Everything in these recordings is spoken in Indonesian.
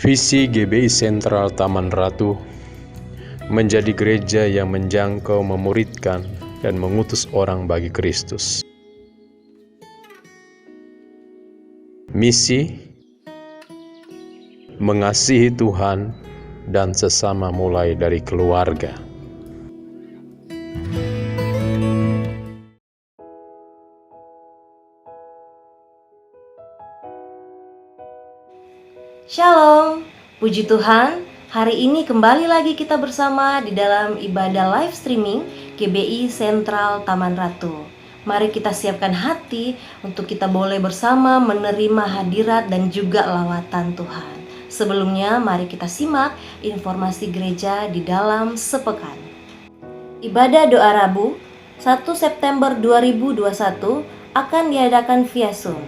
Visi GBI Sentral Taman Ratu menjadi gereja yang menjangkau, memuridkan, dan mengutus orang bagi Kristus. Misi mengasihi Tuhan dan sesama mulai dari keluarga. Shalom, puji Tuhan, hari ini kembali lagi kita bersama di dalam ibadah live streaming GBI Sentral Taman Ratu. Mari kita siapkan hati untuk kita boleh bersama menerima hadirat dan juga lawatan Tuhan. Sebelumnya mari kita simak informasi gereja di dalam sepekan. Ibadah doa Rabu 1 September 2021 akan diadakan via Zoom.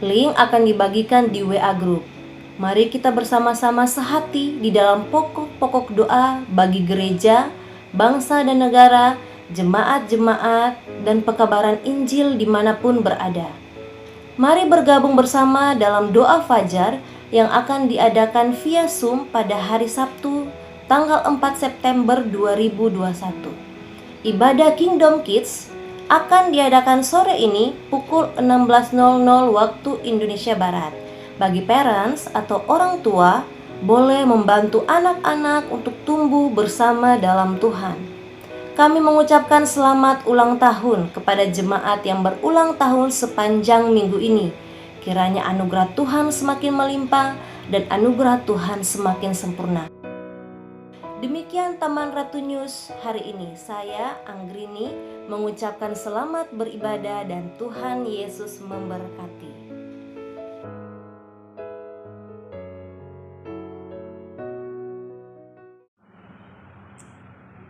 Link akan dibagikan di WA Group. Mari kita bersama-sama sehati di dalam pokok-pokok doa bagi gereja, bangsa dan negara, jemaat-jemaat, dan pekabaran Injil dimanapun berada. Mari bergabung bersama dalam doa fajar yang akan diadakan via Zoom pada hari Sabtu, tanggal 4 September 2021. Ibadah Kingdom Kids akan diadakan sore ini pukul 16.00 waktu Indonesia Barat. Bagi parents atau orang tua, boleh membantu anak-anak untuk tumbuh bersama dalam Tuhan. Kami mengucapkan selamat ulang tahun kepada jemaat yang berulang tahun sepanjang minggu ini. Kiranya anugerah Tuhan semakin melimpah dan anugerah Tuhan semakin sempurna. Demikian Taman Ratu News hari ini. Saya, Anggrini, mengucapkan selamat beribadah dan Tuhan Yesus memberkati.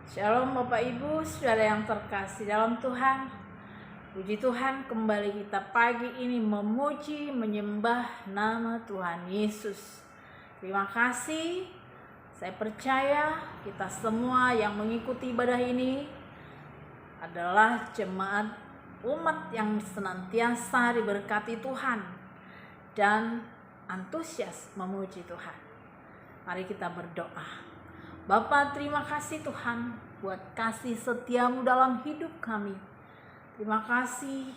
Shalom Bapak Ibu, saudara yang terkasih dalam Tuhan. Puji Tuhan, kembali kita pagi ini memuji, menyembah nama Tuhan Yesus. Terima kasih. Saya percaya kita semua yang mengikuti ibadah ini adalah jemaat umat yang senantiasa diberkati Tuhan dan antusias memuji Tuhan. Mari kita berdoa. Bapa, terima kasih Tuhan buat kasih setiamu dalam hidup kami. Terima kasih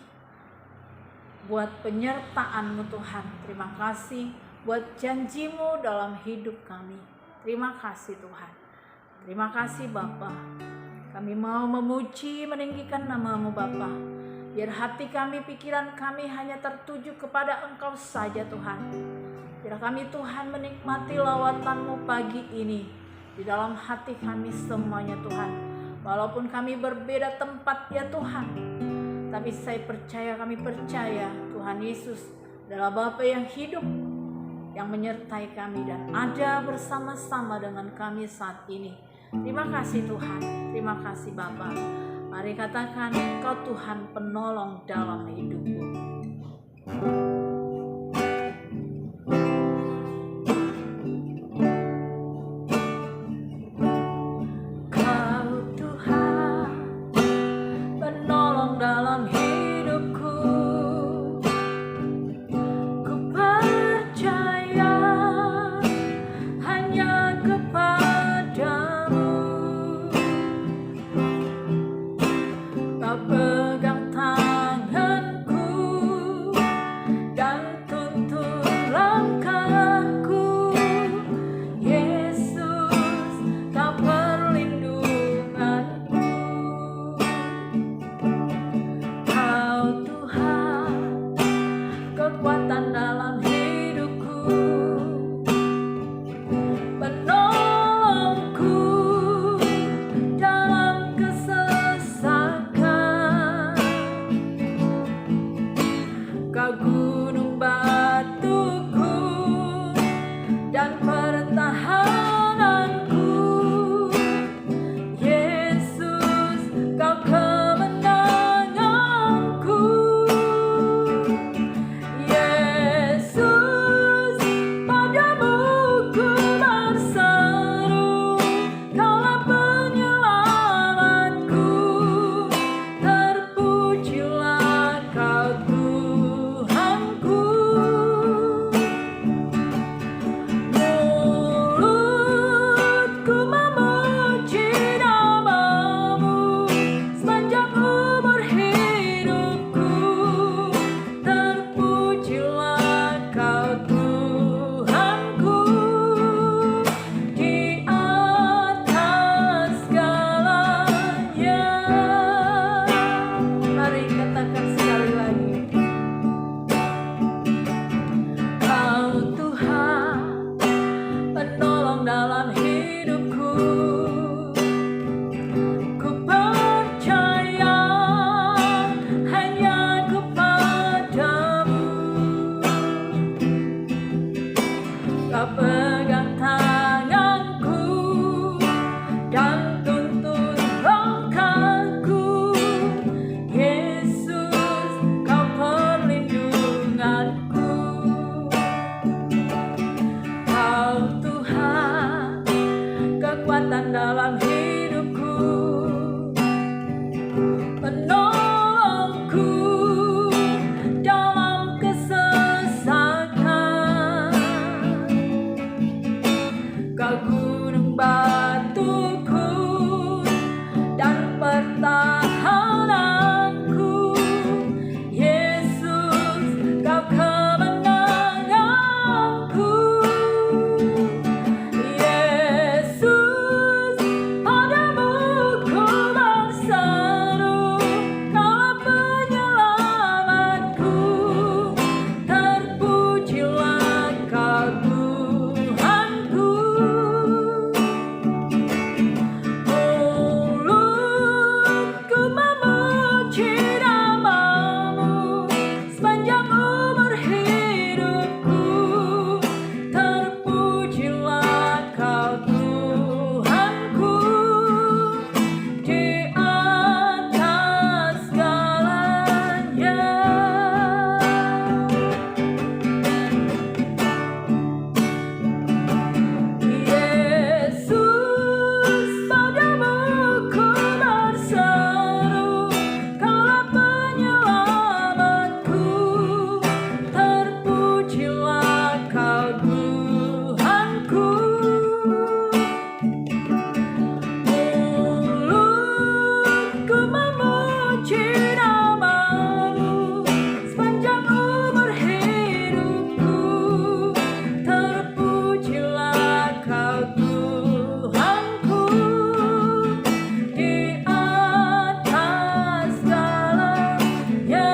buat penyertaan-Mu Tuhan. Terima kasih buat janji-Mu dalam hidup kami. Terima kasih Tuhan. Terima kasih Bapa. Kami mau memuji, meninggikan nama-Mu Bapa. Biar hati kami, pikiran kami hanya tertuju kepada Engkau saja Tuhan. Biar kami Tuhan menikmati lawatan-Mu pagi ini. Di dalam hati kami semuanya Tuhan. Walaupun kami berbeda tempat ya Tuhan, tapi kami percaya Tuhan Yesus adalah Bapa yang hidup, yang menyertai kami dan ada bersama-sama dengan kami saat ini. Terima kasih Tuhan, terima kasih Bapa. Mari katakan Engkau Tuhan penolong dalam hidupku. Pegang tanganku penolongku dalam kesesakan. Kau gunung batuku dan pertahananku, Yesus, kau kemenanganku. Yesus, padamu ku berseru, Kau penyelamatku. Terpujilah Kau Tuhanku. Mulutku memuji namamu sepanjang umur hidupku. Terpujilah Kau Tuhanku di atas segalanya. Yesus, padamu ku berseru, Kaulah penyelamatku. Terpujilah Kau Tuhanku. Mulutku memuji namamu sepanjang umur hidupku. Terpujilah Kau Tuhanku di atas segalanya.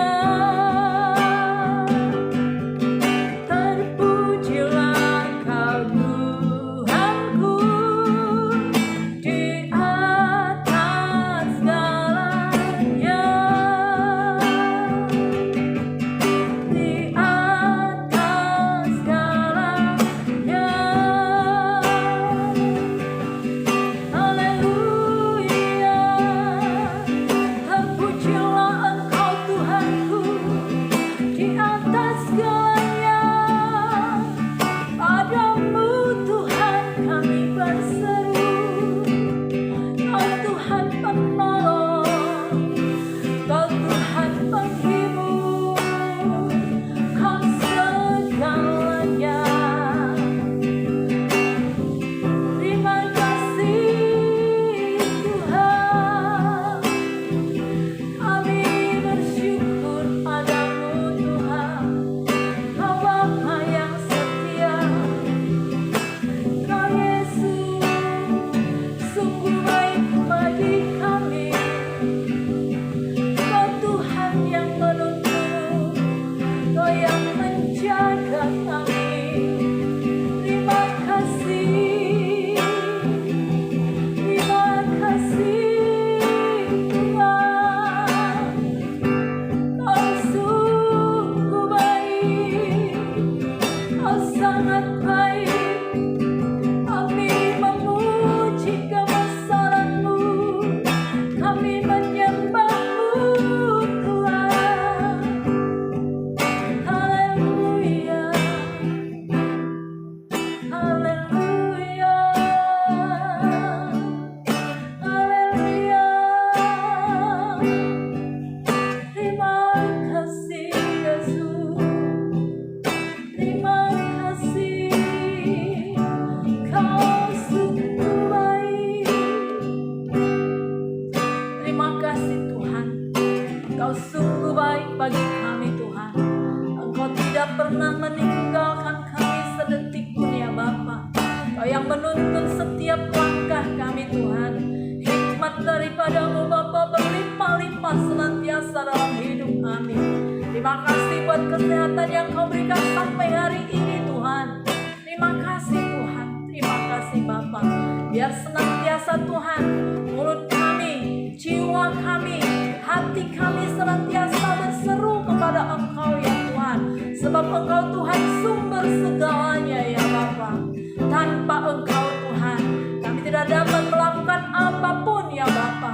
Terpujilah Kau Tuhanku di atas segalanya. Di atas segalanya. Haleluya. Terpujilah Engkau Tuhanku di atas segalanya. Padamu Tuhan kami berseru, Kau Tuhan penolong, Kau Tuhan penghibur, Kau segalanya. Terima kasih Tuhan, kami bersyukur padamu Tuhan. Kau Bapa yang setia, Kau Yesus, sungguh baik bagi kami. Kau Tuhan yang menuntun, Kau yang menjaga kami. Terima kasih, terima kasih Tuhan. Kau sungguh baik, Kau sangat baik. Kami memuji kebesaran-Mu, kami menyembah-Mu Tuhan. Haleluya, haleluya, haleluya. Terima kasih Yesus, terima kasih. Kau sungguh baik. Terima kasih Tuhan, Kau sungguh baik bagi kami Tuhan. Engkau tidak pernah meninggalkan kami sedetik pun ya Bapa. Kau yang menuntun setiap langkah kami Tuhan. Hikmat daripada-Mu Bapa berlimpah-limpah senantiasa dalam hidup kami. Terima kasih buat kesehatan yang Kau berikan sampai hari ini Tuhan. Terima kasih Tuhan, terima kasih Bapa. Biar senantiasa Tuhan, mulut kami, jiwa kami, hati kami senantiasa berseru kepada Engkau ya Tuhan. Sebab Engkau Tuhan sumber segalanya ya Bapa. Tanpa Engkau Tuhan, kami tidak dapat melakukan apapun ya Bapa.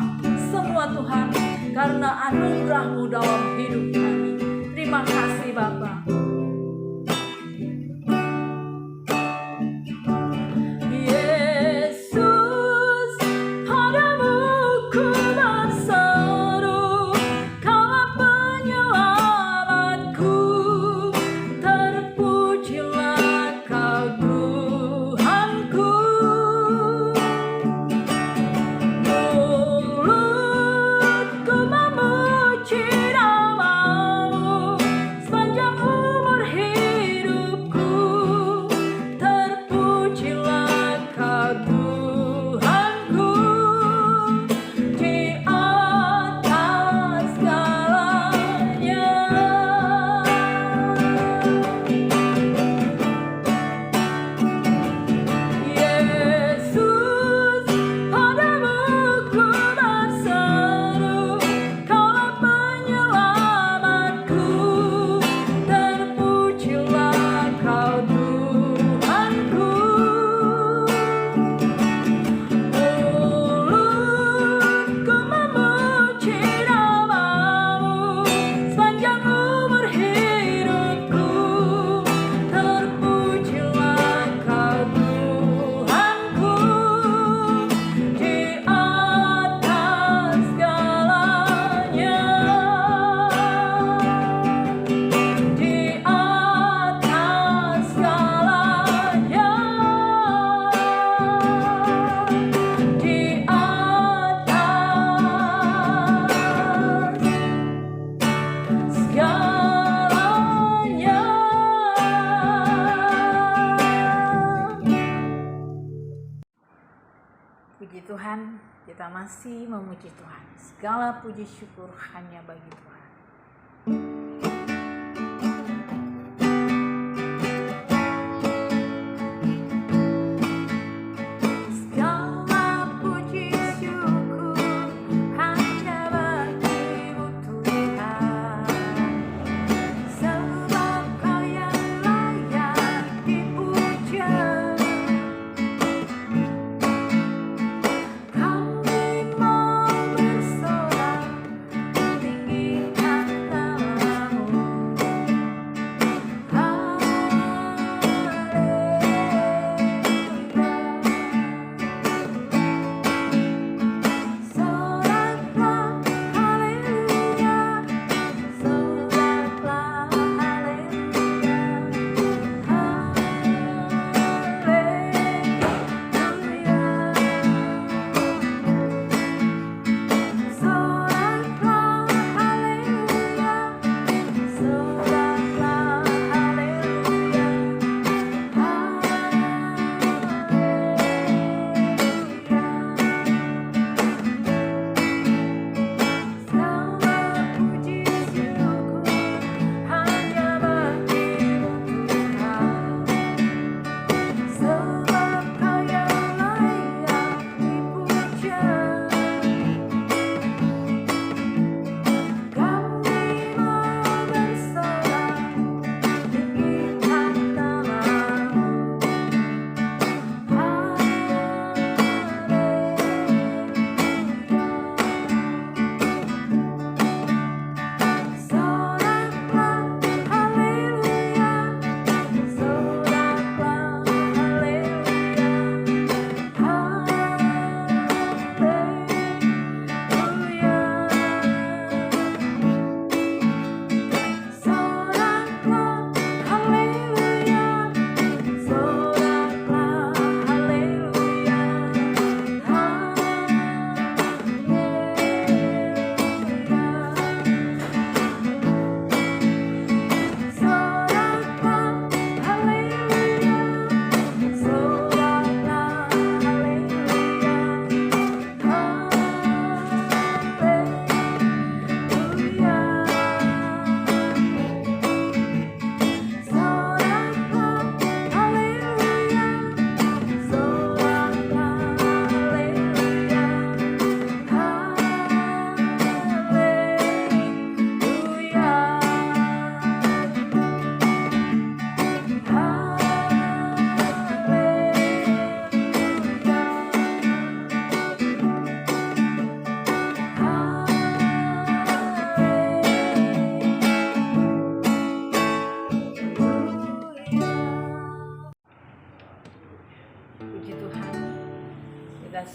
Semua Tuhan, karena anugerah-Mu dalam hidup kami. Terima kasih Bapa. Yesus, padamu ku berseru, kita masih memuji Tuhan. Segala puji syukur hanya bagi Tuhan.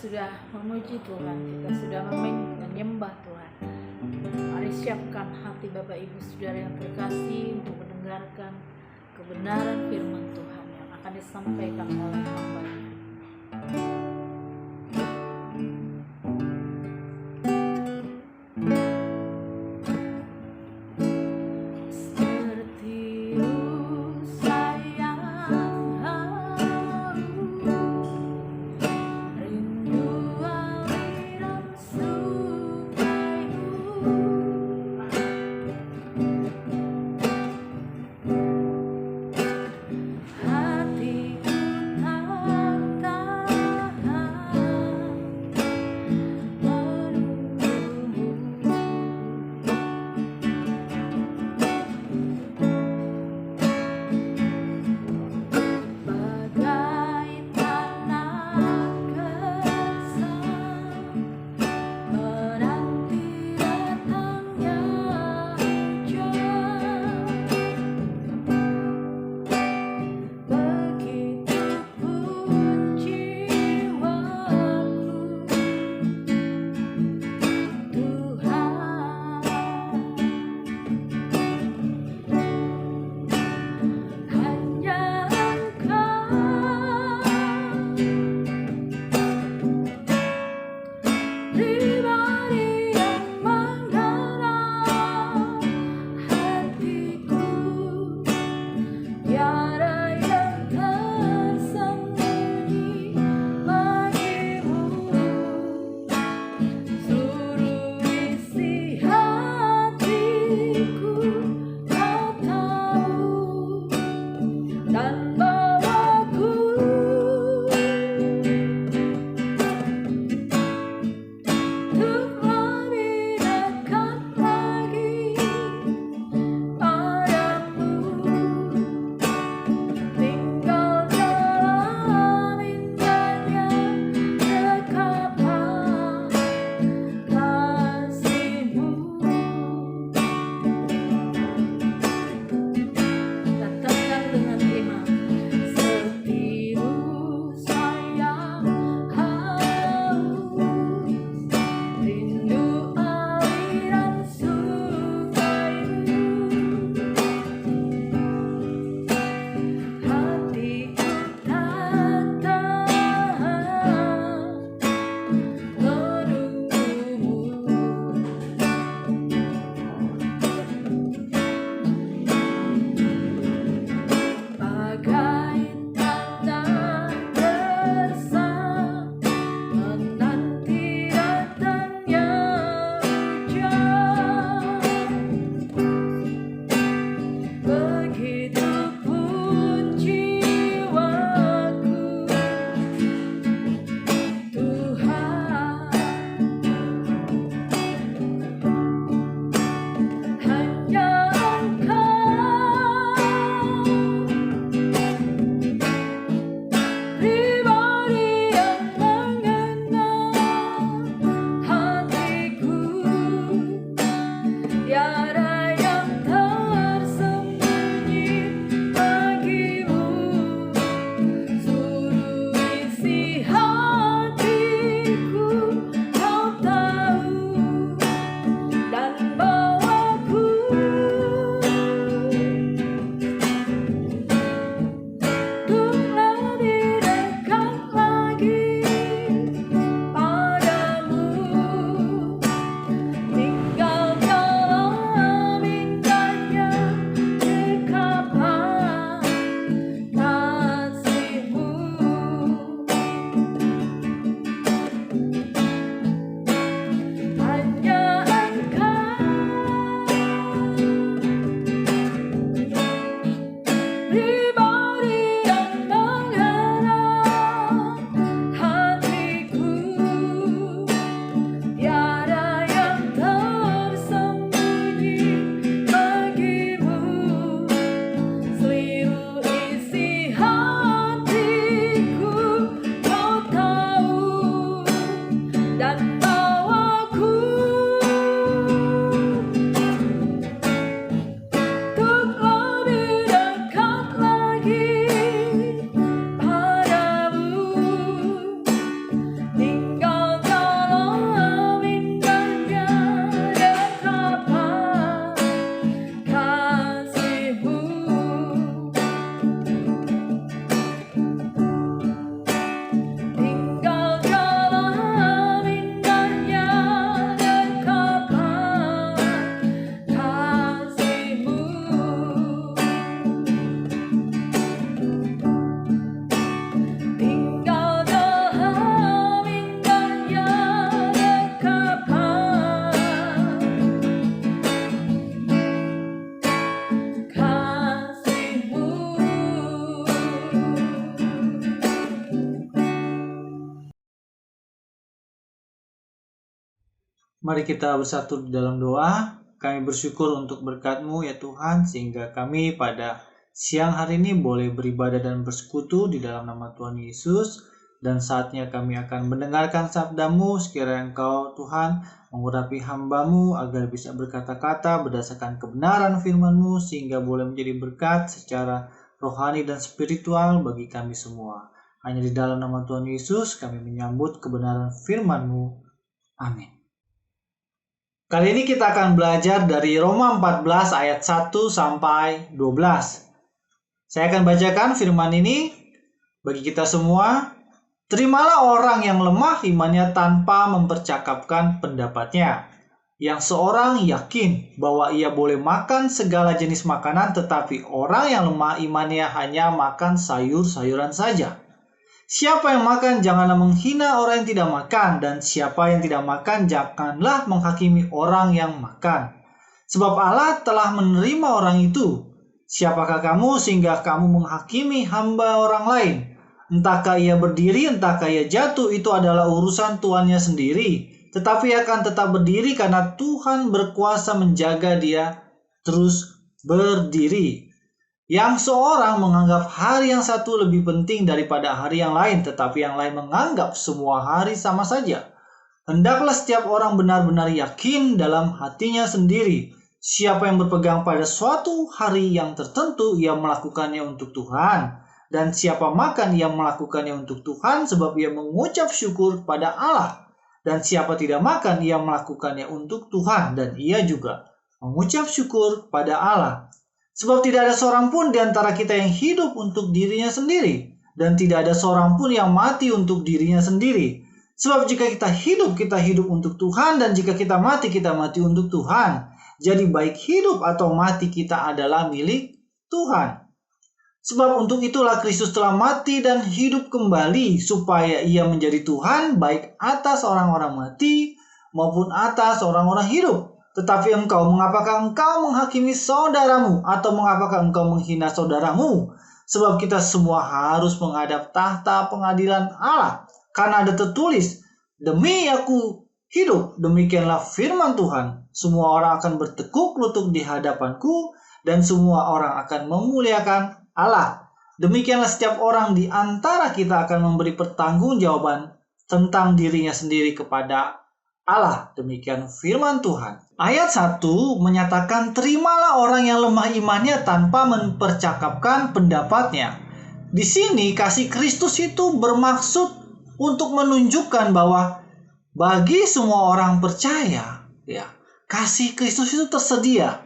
Sudah memuji Tuhan, kita sudah menyembah Tuhan. Mari siapkan hati Bapak Ibu Saudara yang terkasih untuk mendengarkan kebenaran firman Tuhan yang akan disampaikan oleh hamba-Nya. Hatiku tak tiada yang tersembunyi bagimu. Seluruh isi hatiku kau tahu, dan bawaku untuk lebih dekat lagi padamu. Tinggalkanlah indahnya dekapan kasih-Mu. Hanya Engkau pribadi yang menggerak hatiku. Tiada yang tersembunyi bagimu. Seluruh isi hatiku kau tahu, dan bawaku untuk lebih dekat lagi padamu. Tinggalkanlah indahnya dekapan kasih-Mu. Tinggalkanlah indahnya dekapan kasih-Mu. Tinggalkanlah indahnya dekapan kasih-Mu. Mari kita bersatu di dalam doa. Kami bersyukur untuk berkat-Mu ya Tuhan, sehingga kami pada siang hari ini boleh beribadah dan bersekutu di dalam nama Tuhan Yesus. Dan saatnya kami akan mendengarkan sabda-Mu. Sekiranya Engkau Tuhan mengurapi hamba-Mu agar bisa berkata-kata berdasarkan kebenaran firman-Mu, sehingga boleh menjadi berkat secara rohani dan spiritual bagi kami semua. Hanya di dalam nama Tuhan Yesus kami menyambut kebenaran firman-Mu. Amin. Kali ini kita akan belajar dari Roma 14 ayat 1 sampai 12. Saya akan bacakan firman ini bagi kita semua. Terimalah orang yang lemah imannya tanpa mempercakapkan pendapatnya. Yang seorang yakin bahwa ia boleh makan segala jenis makanan, tetapi orang yang lemah imannya hanya makan sayur-sayuran saja. Siapa yang makan janganlah menghina orang yang tidak makan, dan siapa yang tidak makan janganlah menghakimi orang yang makan. Sebab Allah telah menerima orang itu. Siapakah kamu sehingga kamu menghakimi hamba orang lain? Entahkah ia berdiri, entahkah ia jatuh, itu adalah urusan tuannya sendiri. Tetapi akan tetap berdiri karena Tuhan berkuasa menjaga dia terus berdiri. Yang seorang menganggap hari yang satu lebih penting daripada hari yang lain, tetapi yang lain menganggap semua hari sama saja. Hendaklah setiap orang benar-benar yakin dalam hatinya sendiri. Siapa yang berpegang pada suatu hari yang tertentu, ia melakukannya untuk Tuhan. Dan siapa makan, ia melakukannya untuk Tuhan, sebab ia mengucap syukur pada Allah. Dan siapa tidak makan, ia melakukannya untuk Tuhan, dan ia juga mengucap syukur pada Allah. Sebab tidak ada seorang pun di antara kita yang hidup untuk dirinya sendiri, dan tidak ada seorang pun yang mati untuk dirinya sendiri. Sebab jika kita hidup untuk Tuhan, dan jika kita mati untuk Tuhan. Jadi baik hidup atau mati kita adalah milik Tuhan. Sebab untuk itulah Kristus telah mati dan hidup kembali, supaya ia menjadi Tuhan baik atas orang-orang mati maupun atas orang-orang hidup. Tetapi mengapakah engkau menghakimi saudaramu, atau mengapakah engkau menghina saudaramu? Sebab kita semua harus menghadap tahta pengadilan Allah. Karena ada tertulis, demi aku hidup, demikianlah firman Tuhan. Semua orang akan bertekuk lutut di hadapanku, dan semua orang akan memuliakan Allah. Demikianlah setiap orang di antara kita akan memberi pertanggungjawaban tentang dirinya sendiri kepada Allah. Demikian firman Tuhan. Ayat 1 menyatakan, terimalah orang yang lemah imannya tanpa mempercakapkan pendapatnya. Di sini kasih Kristus itu bermaksud untuk menunjukkan bahwa bagi semua orang percaya, ya, kasih Kristus itu tersedia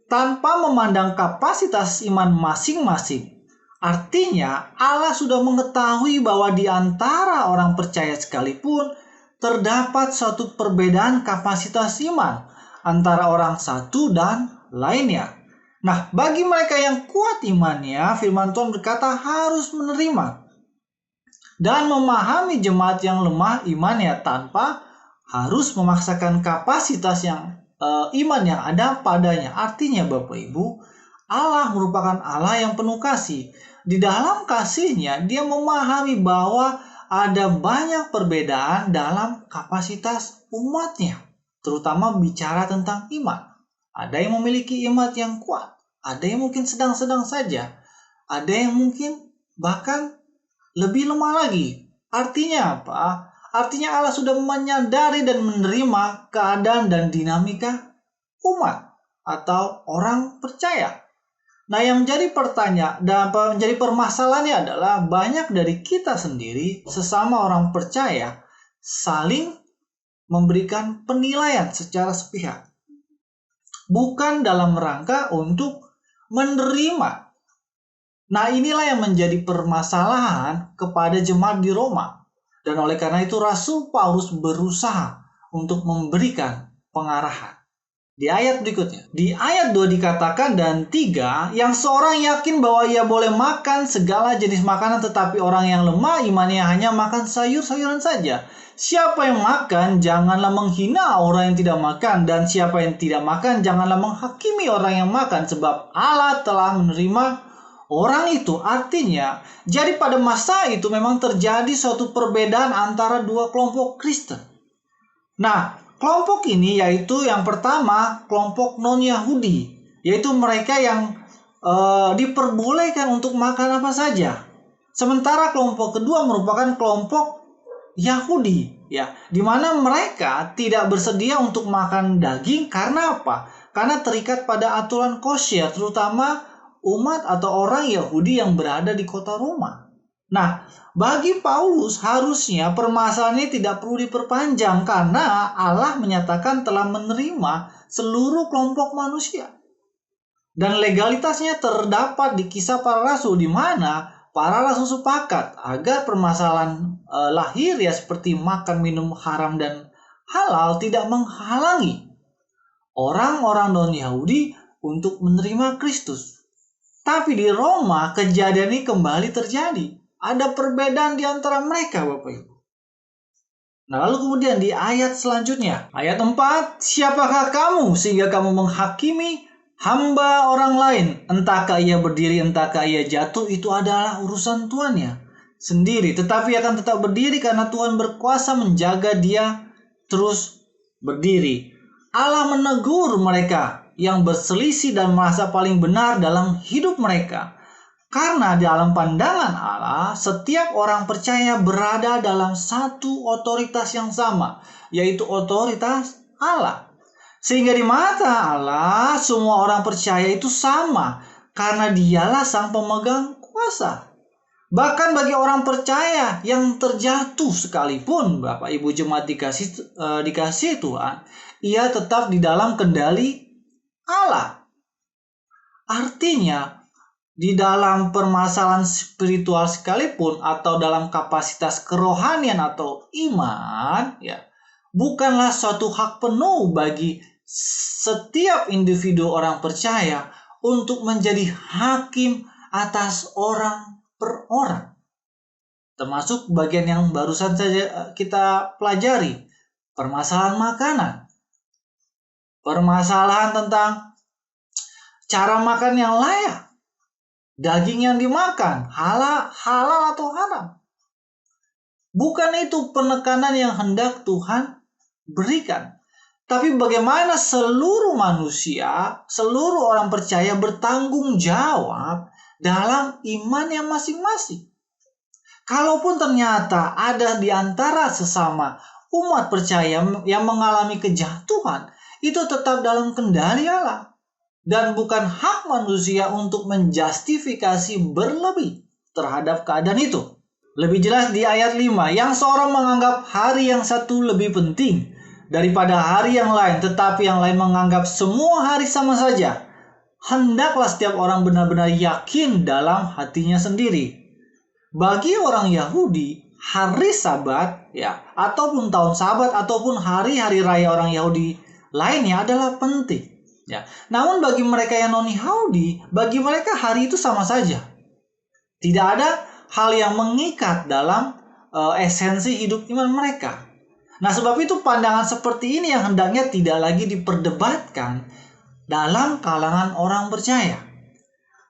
tanpa memandang kapasitas iman masing-masing. Artinya Allah sudah mengetahui bahwa di antara orang percaya sekalipun terdapat suatu perbedaan kapasitas iman antara orang satu dan lainnya. Nah, bagi mereka yang kuat imannya, firman Tuhan berkata harus menerima dan memahami jemaat yang lemah imannya tanpa harus memaksakan kapasitas iman yang ada padanya. Artinya Bapak Ibu, Allah merupakan Allah yang penuh kasih. Di dalam kasihnya, dia memahami bahwa ada banyak perbedaan dalam kapasitas umatnya, terutama bicara tentang iman. Ada yang memiliki iman yang kuat, ada yang mungkin sedang-sedang saja, ada yang mungkin bahkan lebih lemah lagi. Artinya apa? Artinya Allah sudah menyadari dan menerima keadaan dan dinamika umat atau orang percaya. Nah, yang menjadi pertanyaan dan menjadi permasalahannya adalah banyak dari kita sendiri sesama orang percaya saling memberikan penilaian secara sepihak, bukan dalam rangka untuk menerima. Nah, inilah yang menjadi permasalahan kepada jemaat di Roma. Dan oleh karena itu Rasul Paulus berusaha untuk memberikan pengarahan. Di ayat berikutnya, di ayat 2 dikatakan, dan 3, yang seorang yakin bahwa ia boleh makan segala jenis makanan, tetapi orang yang lemah imannya hanya makan sayur-sayuran saja. Siapa yang makan, janganlah menghina orang yang tidak makan, dan siapa yang tidak makan, janganlah menghakimi orang yang makan, sebab Allah telah menerima orang itu. Artinya, jadi pada masa itu memang terjadi suatu perbedaan antara dua kelompok Kristen. Nah, kelompok ini yaitu yang pertama kelompok non-Yahudi, yaitu mereka yang diperbolehkan untuk makan apa saja. Sementara kelompok kedua merupakan kelompok Yahudi, ya, di mana mereka tidak bersedia untuk makan daging karena apa? Karena terikat pada aturan kosher, terutama umat atau orang Yahudi yang berada di kota Roma. Nah, bagi Paulus harusnya permasalahan ini tidak perlu diperpanjang karena Allah menyatakan telah menerima seluruh kelompok manusia. Dan legalitasnya terdapat di Kisah Para Rasul, di mana para rasul sepakat agar permasalahan lahir ya seperti makan minum haram dan halal tidak menghalangi orang-orang non-Yahudi untuk menerima Kristus. Tapi di Roma kejadian ini kembali terjadi. Ada perbedaan di antara mereka, Bapak Ibu. Nah, lalu kemudian di ayat selanjutnya, ayat 4, siapakah kamu sehingga kamu menghakimi hamba orang lain? Entahkah ia berdiri, entahkah ia jatuh, itu adalah urusan tuannya sendiri. Tetapi akan tetap berdiri karena Tuhan berkuasa menjaga dia terus berdiri. Allah menegur mereka yang berselisih dan merasa paling benar dalam hidup mereka. Karena dalam pandangan Allah, setiap orang percaya berada dalam satu otoritas yang sama, yaitu otoritas Allah. Sehingga di mata Allah, semua orang percaya itu sama, karena dialah sang pemegang kuasa. Bahkan bagi orang percaya yang terjatuh sekalipun, Bapak Ibu jemaat dikasih Tuhan, ia tetap di dalam kendali Allah. Artinya, di dalam permasalahan spiritual sekalipun atau dalam kapasitas kerohanian atau iman, ya, bukanlah suatu hak penuh bagi setiap individu orang percaya untuk menjadi hakim atas orang per orang. Termasuk bagian yang barusan saja kita pelajari, permasalahan makanan, permasalahan tentang cara makan yang layak, daging yang dimakan, halal atau haram. Bukan itu penekanan yang hendak Tuhan berikan. Tapi bagaimana seluruh manusia, seluruh orang percaya bertanggung jawab dalam imannya masing-masing. Kalaupun ternyata ada di antara sesama umat percaya yang mengalami kejatuhan itu tetap dalam kendali Allah. Dan bukan hak manusia untuk menjustifikasi berlebih terhadap keadaan itu. Lebih jelas di ayat 5, yang seorang menganggap hari yang satu lebih penting daripada hari yang lain, tetapi yang lain menganggap semua hari sama saja. Hendaklah setiap orang benar-benar yakin dalam hatinya sendiri. Bagi orang Yahudi, hari Sabat ataupun tahun Sabat ataupun hari-hari raya orang Yahudi lainnya adalah penting. Namun bagi mereka yang non-Yahudi, bagi mereka hari itu sama saja. Tidak ada hal yang mengikat dalam esensi hidup iman mereka. Nah, sebab itu pandangan seperti ini yang hendaknya tidak lagi diperdebatkan dalam kalangan orang percaya.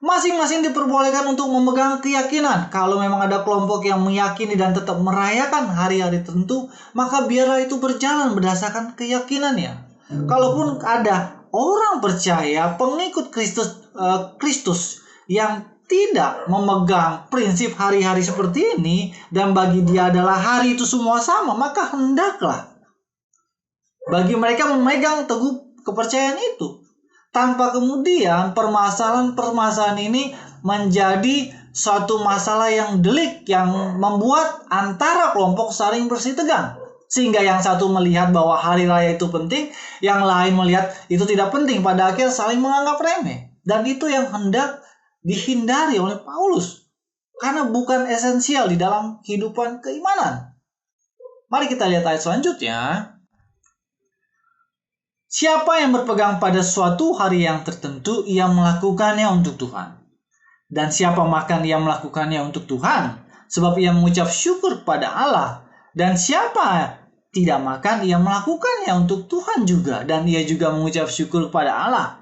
Masing-masing diperbolehkan untuk memegang keyakinan. Kalau memang ada kelompok yang meyakini dan tetap merayakan hari-hari tertentu, maka biarlah itu berjalan berdasarkan keyakinannya. Kalaupun ada orang percaya pengikut Kristus yang tidak memegang prinsip hari-hari seperti ini dan bagi dia adalah hari itu semua sama, maka hendaklah bagi mereka memegang teguh kepercayaan itu tanpa kemudian permasalahan-permasalahan ini menjadi suatu masalah yang delik yang membuat antara kelompok saling bersih tegang. Sehingga yang satu melihat bahwa hari raya itu penting, yang lain melihat itu tidak penting. Pada akhirnya saling menganggap remeh. Dan itu yang hendak dihindari oleh Paulus. Karena bukan esensial di dalam kehidupan keimanan. Mari kita lihat ayat selanjutnya. Siapa yang berpegang pada suatu hari yang tertentu, ia melakukannya untuk Tuhan. Dan siapa makan, ia melakukannya untuk Tuhan. Sebab ia mengucap syukur pada Allah. Dan siapa tidak makan, ia melakukannya untuk Tuhan juga. Dan ia juga mengucap syukur kepada Allah.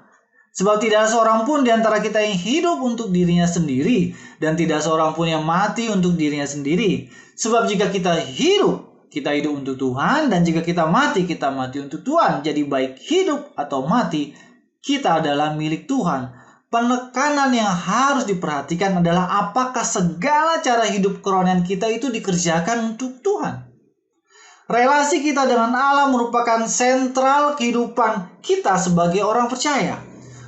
Sebab tidak seorang pun di antara kita yang hidup untuk dirinya sendiri. Dan tidak seorang pun yang mati untuk dirinya sendiri. Sebab jika kita hidup untuk Tuhan. Dan jika kita mati untuk Tuhan. Jadi baik hidup atau mati, kita adalah milik Tuhan. Penekanan yang harus diperhatikan adalah apakah segala cara hidup kerohanian kita itu dikerjakan untuk Tuhan. Relasi kita dengan Allah merupakan sentral kehidupan kita sebagai orang percaya.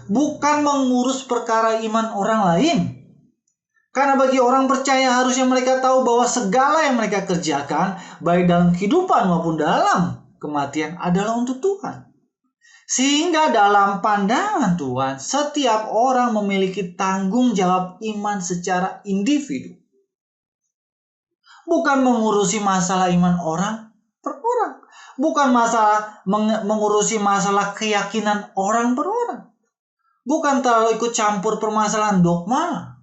Bukan mengurus perkara iman orang lain. Karena bagi orang percaya harusnya mereka tahu bahwa segala yang mereka kerjakan, baik dalam kehidupan maupun dalam kematian, adalah untuk Tuhan. Sehingga dalam pandangan Tuhan, setiap orang memiliki tanggung jawab iman secara individu. Bukan mengurusi masalah iman orang per orang. Bukan mengurusi masalah keyakinan orang per orang. Bukan terlalu ikut campur permasalahan dogma,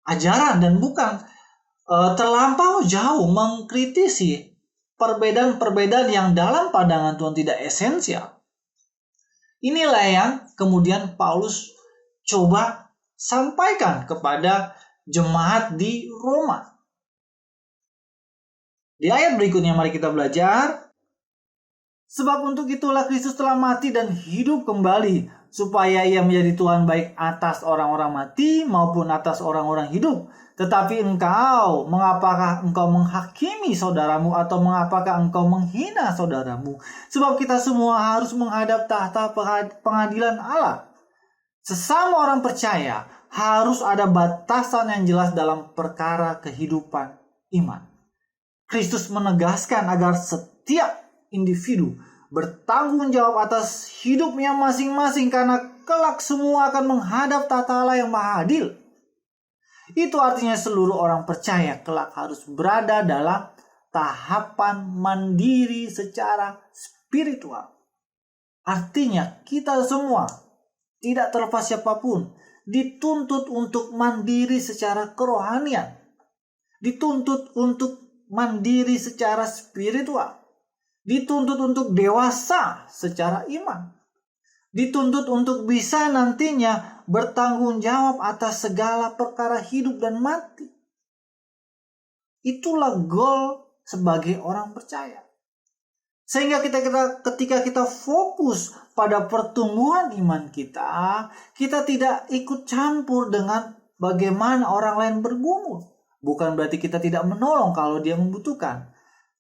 ajaran, dan bukan terlampau jauh mengkritisi perbedaan-perbedaan yang dalam pandangan Tuhan tidak esensial. Inilah yang kemudian Paulus coba sampaikan kepada jemaat di Roma. Di ayat berikutnya mari kita belajar. Sebab untuk itulah Kristus telah mati dan hidup kembali, supaya ia menjadi Tuhan baik atas orang-orang mati maupun atas orang-orang hidup. Tetapi mengapakah engkau menghakimi saudaramu, atau mengapakah engkau menghina saudaramu? Sebab kita semua harus menghadap tahta pengadilan Allah. Sesama orang percaya harus ada batasan yang jelas dalam perkara kehidupan iman. Kristus menegaskan agar setiap individu bertanggung jawab atas hidupnya masing-masing, karena kelak semua akan menghadap tahta Allah yang maha adil. Itu artinya seluruh orang percaya kelak harus berada dalam tahapan mandiri secara spiritual. Artinya kita semua, tidak terlepas siapapun, dituntut untuk mandiri secara kerohanian. Dituntut untuk mandiri secara spiritual. Dituntut untuk dewasa secara iman. Dituntut untuk bisa nantinya bertanggung jawab atas segala perkara hidup dan mati. Itulah goal sebagai orang percaya. Sehingga ketika kita fokus pada pertumbuhan iman kita, kita tidak ikut campur dengan bagaimana orang lain bergumul. Bukan berarti kita tidak menolong kalau dia membutuhkan.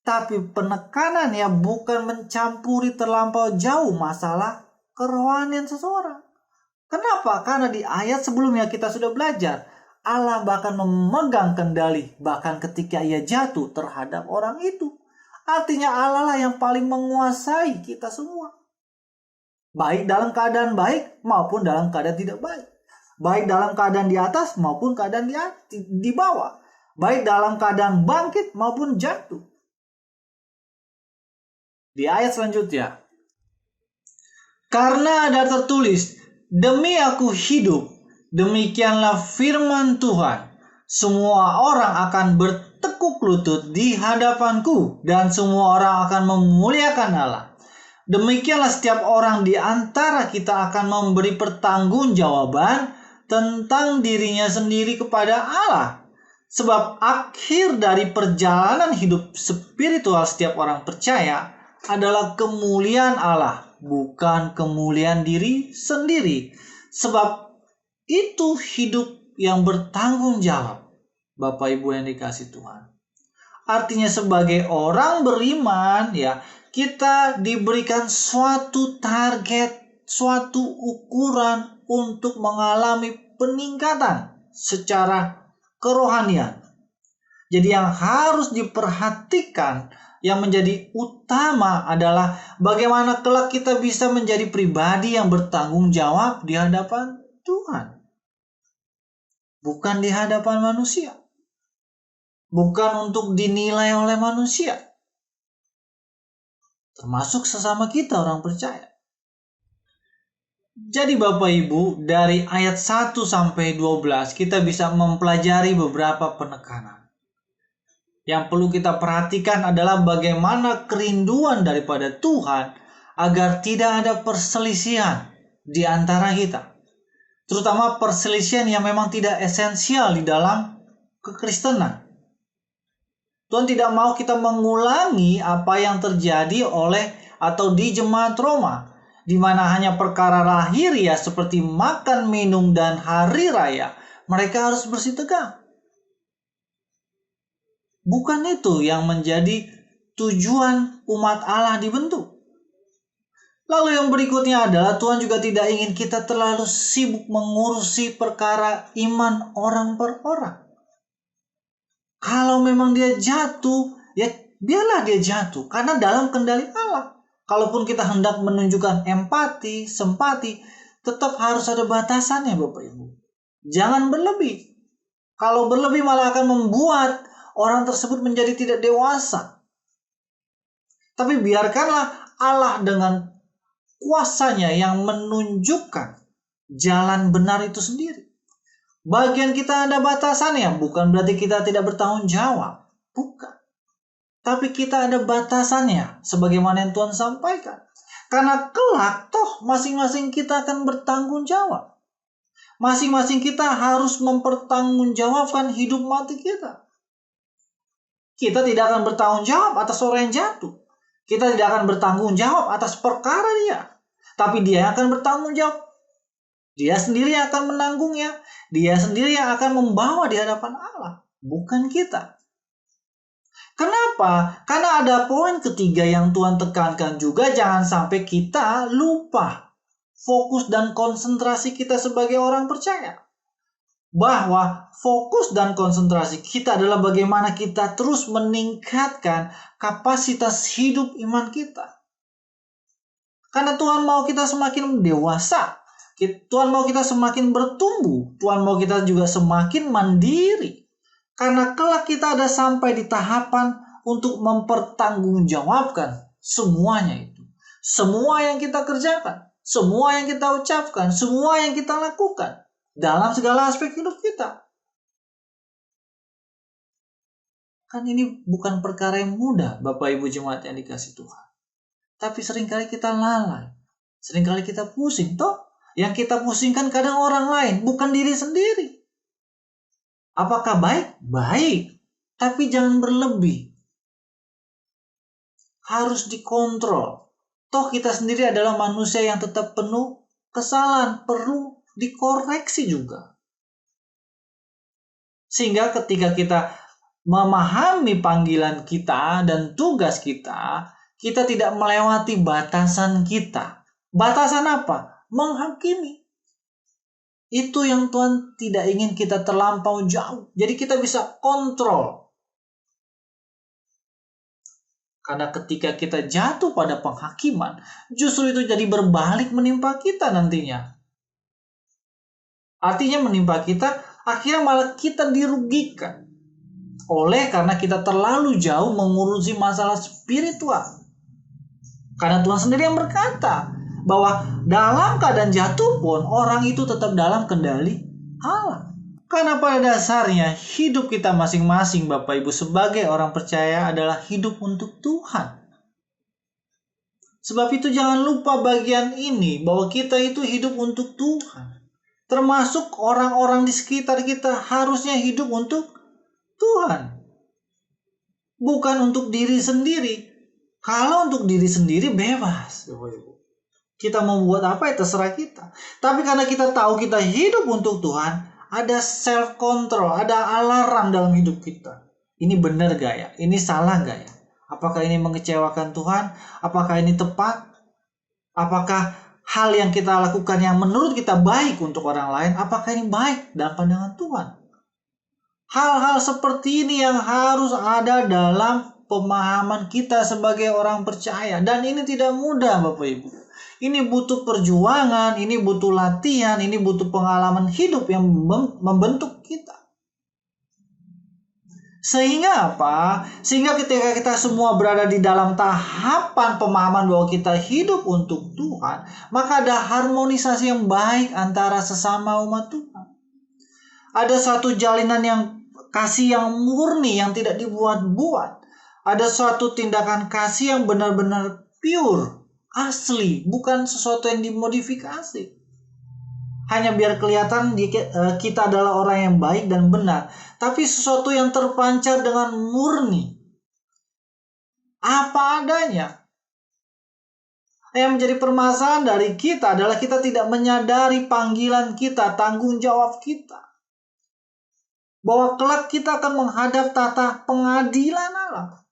Tapi penekanan ya bukan mencampuri terlampau jauh masalah kerohanian seseorang. Kenapa? Karena di ayat sebelumnya kita sudah belajar, Allah bahkan memegang kendali bahkan ketika ia jatuh terhadap orang itu. Artinya Allah lah yang paling menguasai kita semua. Baik dalam keadaan baik maupun dalam keadaan tidak baik. Baik dalam keadaan di atas maupun keadaan di bawah. Baik dalam keadaan bangkit maupun jatuh. Di ayat selanjutnya, karena ada tertulis, demi aku hidup, demikianlah firman Tuhan, semua orang akan bertekuk lutut di hadapanku, dan semua orang akan memuliakan Allah. Demikianlah setiap orang di antara kita akan memberi pertanggungjawaban tentang dirinya sendiri kepada Allah. Sebab akhir dari perjalanan hidup spiritual setiap orang percaya adalah kemuliaan Allah, bukan kemuliaan diri sendiri. Sebab itu hidup yang bertanggung jawab, Bapak Ibu yang dikasihi Tuhan. Artinya sebagai orang beriman ya, kita diberikan suatu target, suatu ukuran untuk mengalami peningkatan secara kerohanian. Jadi yang harus diperhatikan, yang menjadi utama adalah bagaimana kelak kita bisa menjadi pribadi yang bertanggung jawab di hadapan Tuhan. Bukan di hadapan manusia. Bukan untuk dinilai oleh manusia. Termasuk sesama kita orang percaya. Jadi Bapak Ibu, dari ayat 1 sampai 12 kita bisa mempelajari beberapa penekanan. Yang perlu kita perhatikan adalah bagaimana kerinduan daripada Tuhan agar tidak ada perselisihan di antara kita. Terutama perselisihan yang memang tidak esensial di dalam kekristenan. Tuhan tidak mau kita mengulangi apa yang terjadi di jemaat Roma, di mana hanya perkara lahiriah seperti makan, minum, dan hari raya, mereka harus bersih tegang. Bukan itu yang menjadi tujuan umat Allah dibentuk. Lalu yang berikutnya adalah Tuhan juga tidak ingin kita terlalu sibuk mengurusi perkara iman orang per orang. Kalau memang dia jatuh, ya biarlah dia jatuh. Karena dalam kendali Allah. Kalaupun kita hendak menunjukkan empati, simpati, tetap harus ada batasannya Bapak Ibu. Jangan berlebih. Kalau berlebih malah akan membuat orang tersebut menjadi tidak dewasa. Tapi biarkanlah Allah dengan kuasanya yang menunjukkan jalan benar itu sendiri. Bagian kita ada batasannya, bukan berarti kita tidak bertanggung jawab. Bukan. Tapi kita ada batasannya, sebagaimana yang Tuhan sampaikan. Karena kelak toh masing-masing kita akan bertanggung jawab. Masing-masing kita harus mempertanggungjawabkan hidup mati kita. Kita tidak akan bertanggung jawab atas orang yang jatuh. Kita tidak akan bertanggung jawab atas perkara dia. Tapi dia yang akan bertanggung jawab. Dia sendiri yang akan menanggungnya. Dia sendiri yang akan membawa di hadapan Allah. Bukan kita. Kenapa? Karena ada poin ketiga yang Tuhan tekankan juga. Jangan sampai kita lupa fokus dan konsentrasi kita sebagai orang percaya. Bahwa fokus dan konsentrasi kita adalah bagaimana kita terus meningkatkan kapasitas hidup iman kita. Karena Tuhan mau kita semakin dewasa. Tuhan mau kita semakin bertumbuh. Tuhan mau kita juga semakin mandiri. Karena kelak kita ada sampai di tahapan untuk mempertanggungjawabkan semuanya itu. Semua yang kita kerjakan. Semua yang kita ucapkan. Semua yang kita lakukan. Dalam segala aspek hidup kita. Kan ini bukan perkara yang mudah, Bapak Ibu jemaat yang dikasihi Tuhan. Tapi seringkali kita lalai. Seringkali kita pusing. Toh, yang kita pusingkan kadang orang lain, bukan diri sendiri. Apakah baik? Baik. Tapi jangan berlebih. Harus dikontrol. Toh kita sendiri adalah manusia yang tetap penuh kesalahan, perlu dikoreksi juga. Sehingga ketika kita memahami panggilan kita dan tugas kita, kita tidak melewati batasan kita. Batasan apa? Menghakimi. Itu yang Tuhan tidak ingin kita terlampau jauh. Jadi kita bisa kontrol. Karena ketika kita jatuh pada penghakiman, justru itu jadi berbalik menimpa kita nantinya. Artinya menimpa kita, akhirnya malah kita dirugikan. Karena kita terlalu jauh mengurusi masalah spiritual. Karena Tuhan sendiri yang berkata bahwa dalam keadaan jatuh pun orang itu tetap dalam kendali Allah. Karena pada dasarnya hidup kita masing-masing Bapak Ibu sebagai orang percaya adalah hidup untuk Tuhan. Sebab itu jangan lupa bagian ini bahwa kita itu hidup untuk Tuhan. Termasuk orang-orang di sekitar kita harusnya hidup untuk Tuhan. Bukan untuk diri sendiri. Kalau untuk diri sendiri bebas Bapak Ibu. Kita mau buat apa ya terserah kita. Tapi karena kita tahu kita hidup untuk Tuhan, ada self control, ada alarm dalam hidup kita. Ini benar gak ya? Ini salah gak ya? Apakah ini mengecewakan Tuhan? Apakah ini tepat? Apakah hal yang kita lakukan yang menurut kita baik untuk orang lain, apakah ini baik dalam pandangan Tuhan? Hal-hal seperti ini yang harus ada dalam pemahaman kita sebagai orang percaya. Dan ini tidak mudah Bapak Ibu. Ini butuh perjuangan, ini butuh latihan, ini butuh pengalaman hidup yang membentuk kita. Sehingga apa? Sehingga ketika kita semua berada di dalam tahapan pemahaman bahwa kita hidup untuk Tuhan, maka ada harmonisasi yang baik antara sesama umat Tuhan. Ada suatu jalinan yang kasih yang murni, yang tidak dibuat-buat. Ada suatu tindakan kasih yang benar-benar pure, asli, bukan sesuatu yang dimodifikasi. Hanya biar kelihatan kita adalah orang yang baik dan benar. Tapi sesuatu yang terpancar dengan murni. Apa adanya. Yang menjadi permasalahan dari kita adalah kita tidak menyadari panggilan kita, tanggung jawab kita. Bahwa kelak kita akan menghadap tata pengadilan Allah.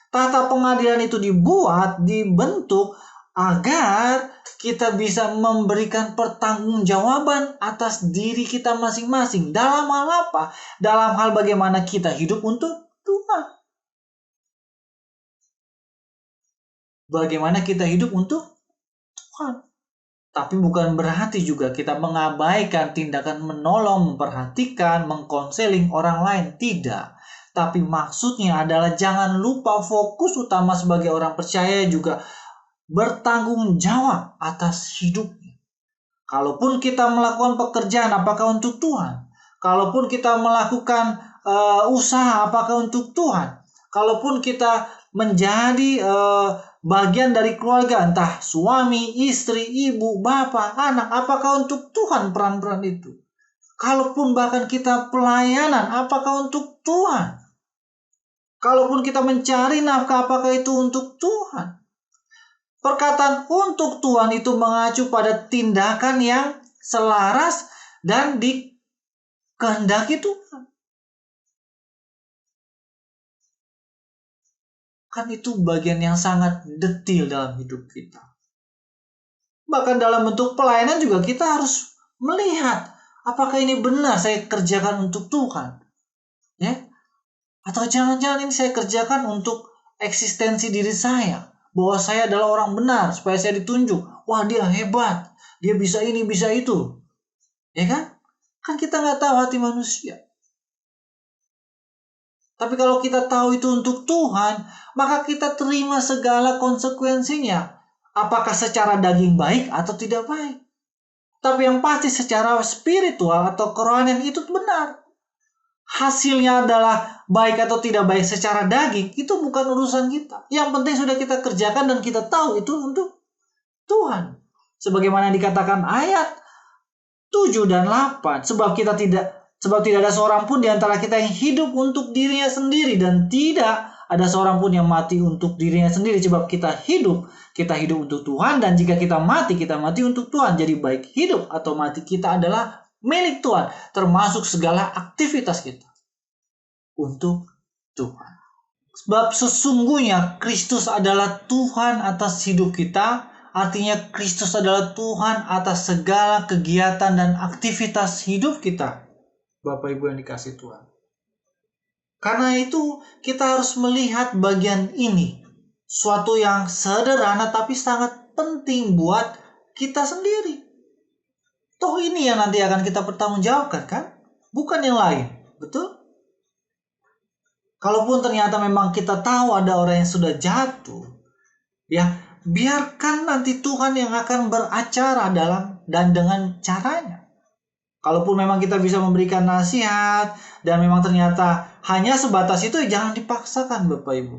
Tata pengadilan itu dibentuk agar kita bisa memberikan pertanggungjawaban atas diri kita masing-masing. Dalam hal apa? Dalam hal bagaimana kita hidup untuk Tuhan. Bagaimana kita hidup untuk Tuhan. Tapi bukan berarti juga kita mengabaikan tindakan menolong, memperhatikan, mengkonseling orang lain. Tidak. Tapi maksudnya adalah jangan lupa fokus utama sebagai orang percaya juga bertanggung jawab atas hidupnya. Kalaupun kita melakukan pekerjaan, apakah untuk Tuhan? Kalaupun kita melakukan usaha, apakah untuk Tuhan? Kalaupun kita menjadi bagian dari keluarga, entah suami, istri, ibu, bapak, anak, apakah untuk Tuhan peran-peran itu? Kalaupun bahkan kita pelayanan, apakah untuk Tuhan? Kalaupun kita mencari nafkah, apakah itu untuk Tuhan? Perkataan untuk Tuhan itu mengacu pada tindakan yang selaras dan dikehendaki Tuhan. Kan itu bagian yang sangat detil dalam hidup kita. Bahkan dalam bentuk pelayanan juga kita harus melihat apakah ini benar saya kerjakan untuk Tuhan. Ya? Atau jangan-jangan ini saya kerjakan untuk eksistensi diri saya. Bahwa saya adalah orang benar, supaya saya ditunjuk. Wah, dia hebat. Dia bisa ini, bisa itu. Ya kan? Kan kita nggak tahu hati manusia. Tapi kalau kita tahu itu untuk Tuhan, maka kita terima segala konsekuensinya. Apakah secara daging baik atau tidak baik. Tapi yang pasti secara spiritual atau kerohanian itu benar. Hasilnya adalah baik atau tidak baik secara daging, itu bukan urusan kita. Yang penting sudah kita kerjakan dan kita tahu itu untuk Tuhan. Sebagaimana dikatakan ayat 7 dan 8, sebab tidak ada seorang pun di antara kita yang hidup untuk dirinya sendiri dan tidak ada seorang pun yang mati untuk dirinya sendiri. Sebab kita hidup untuk Tuhan, dan jika kita mati untuk Tuhan. Jadi baik hidup atau mati kita adalah milik Tuhan, termasuk segala aktivitas kita untuk Tuhan. Sebab sesungguhnya Kristus adalah Tuhan atas hidup kita. Artinya Kristus adalah Tuhan atas segala kegiatan dan aktivitas hidup kita. Bapak Ibu yang dikasihi Tuhan. Karena itu kita harus melihat bagian ini. Suatu yang sederhana tapi sangat penting buat kita sendiri. Toh ini yang nanti akan kita pertanggungjawabkan kan? Bukan yang lain. Betul? Kalaupun ternyata memang kita tahu ada orang yang sudah jatuh, ya biarkan nanti Tuhan yang akan beracara dalam dan dengan caranya. Kalaupun memang kita bisa memberikan nasihat dan memang ternyata hanya sebatas itu, jangan dipaksakan Bapak Ibu.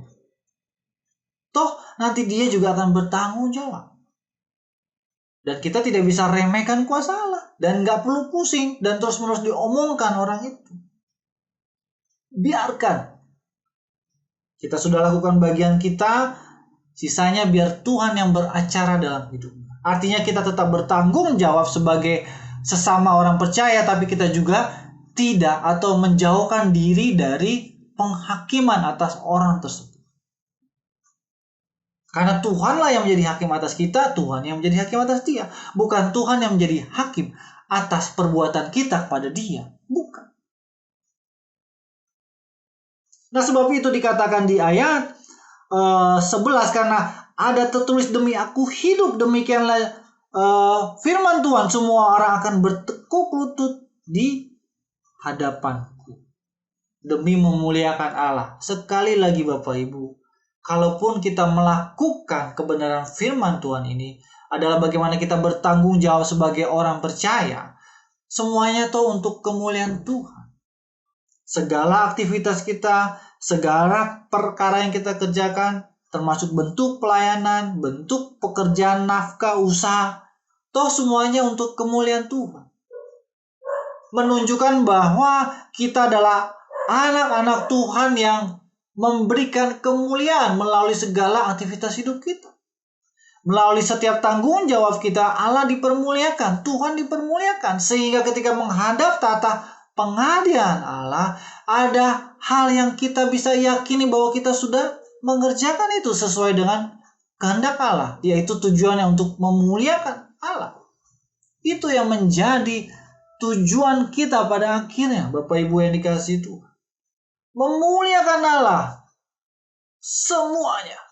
Toh nanti dia juga akan bertanggung jawab. Dan kita tidak bisa remehkan kuasa Allah. Dan gak perlu pusing dan terus-menerus diomongkan orang itu. Biarkan. Kita sudah lakukan bagian kita, sisanya biar Tuhan yang beracara dalam hidupnya. Artinya kita tetap bertanggung jawab sebagai sesama orang percaya, tapi kita juga tidak atau menjauhkan diri dari penghakiman atas orang tersebut. Karena Tuhanlah yang menjadi hakim atas kita, Tuhan yang menjadi hakim atas dia. Bukan Tuhan yang menjadi hakim atas perbuatan kita kepada dia. Bukan. Nah sebab itu dikatakan di ayat 11, karena ada tertulis demi aku hidup, demikianlah firman Tuhan, semua orang akan bertekuk lutut di hadapanku demi memuliakan Allah. Sekali lagi Bapak Ibu, kalaupun kita melakukan kebenaran firman Tuhan ini adalah bagaimana kita bertanggung jawab sebagai orang percaya, semuanya itu untuk kemuliaan Tuhan. Segala aktivitas kita, segala perkara yang kita kerjakan, termasuk bentuk pelayanan, bentuk pekerjaan, nafkah, usaha, toh semuanya untuk kemuliaan Tuhan. Menunjukkan bahwa kita adalah anak-anak Tuhan yang memberikan kemuliaan melalui segala aktivitas hidup kita. Melalui setiap tanggung jawab kita, Allah dipermuliakan, Tuhan dipermuliakan. Sehingga ketika menghadap tata pengadilan Allah, ada hal yang kita bisa yakini bahwa kita sudah mengerjakan itu sesuai dengan kehendak Allah, yaitu tujuannya untuk memuliakan Allah. Itu yang menjadi tujuan kita pada akhirnya, Bapak Ibu yang dikasihi Tuhan. Memuliakan Allah semuanya.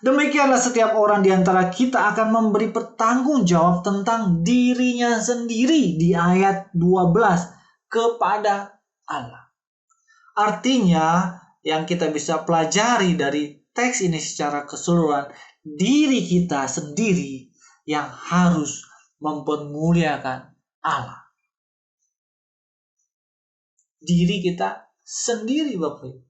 Demikianlah setiap orang di antara kita akan memberi pertanggung jawab tentang dirinya sendiri di ayat 12 kepada Allah. Artinya yang kita bisa pelajari dari teks ini secara keseluruhan, diri kita sendiri yang harus mempermuliakan Allah. Diri kita sendiri Bapak Ibu.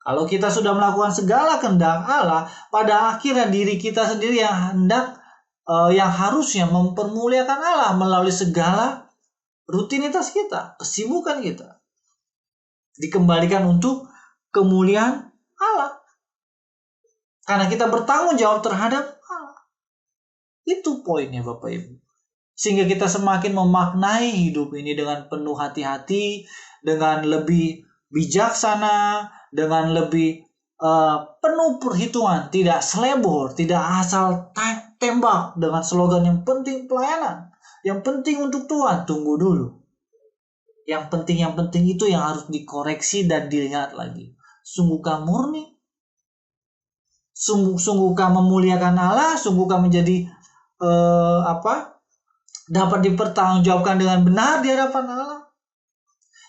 Kalau kita sudah melakukan segala kehendak Allah, pada akhirnya diri kita sendiri yang harusnya mempermuliakan Allah melalui segala rutinitas kita, kesibukan kita. Dikembalikan untuk kemuliaan Allah. Karena kita bertanggung jawab terhadap Allah. Itu poinnya Bapak Ibu. Sehingga kita semakin memaknai hidup ini dengan penuh hati-hati, dengan lebih bijaksana, dengan lebih penuh perhitungan, tidak selebor, tidak asal tembak dengan slogan yang penting pelayanan, yang penting untuk Tuhan. Tunggu dulu. Yang penting itu yang harus dikoreksi dan dilihat lagi. Sungguhkah murni? Sungguhkah memuliakan Allah? Sungguhkah menjadi dapat dipertanggungjawabkan dengan benar di hadapan Allah?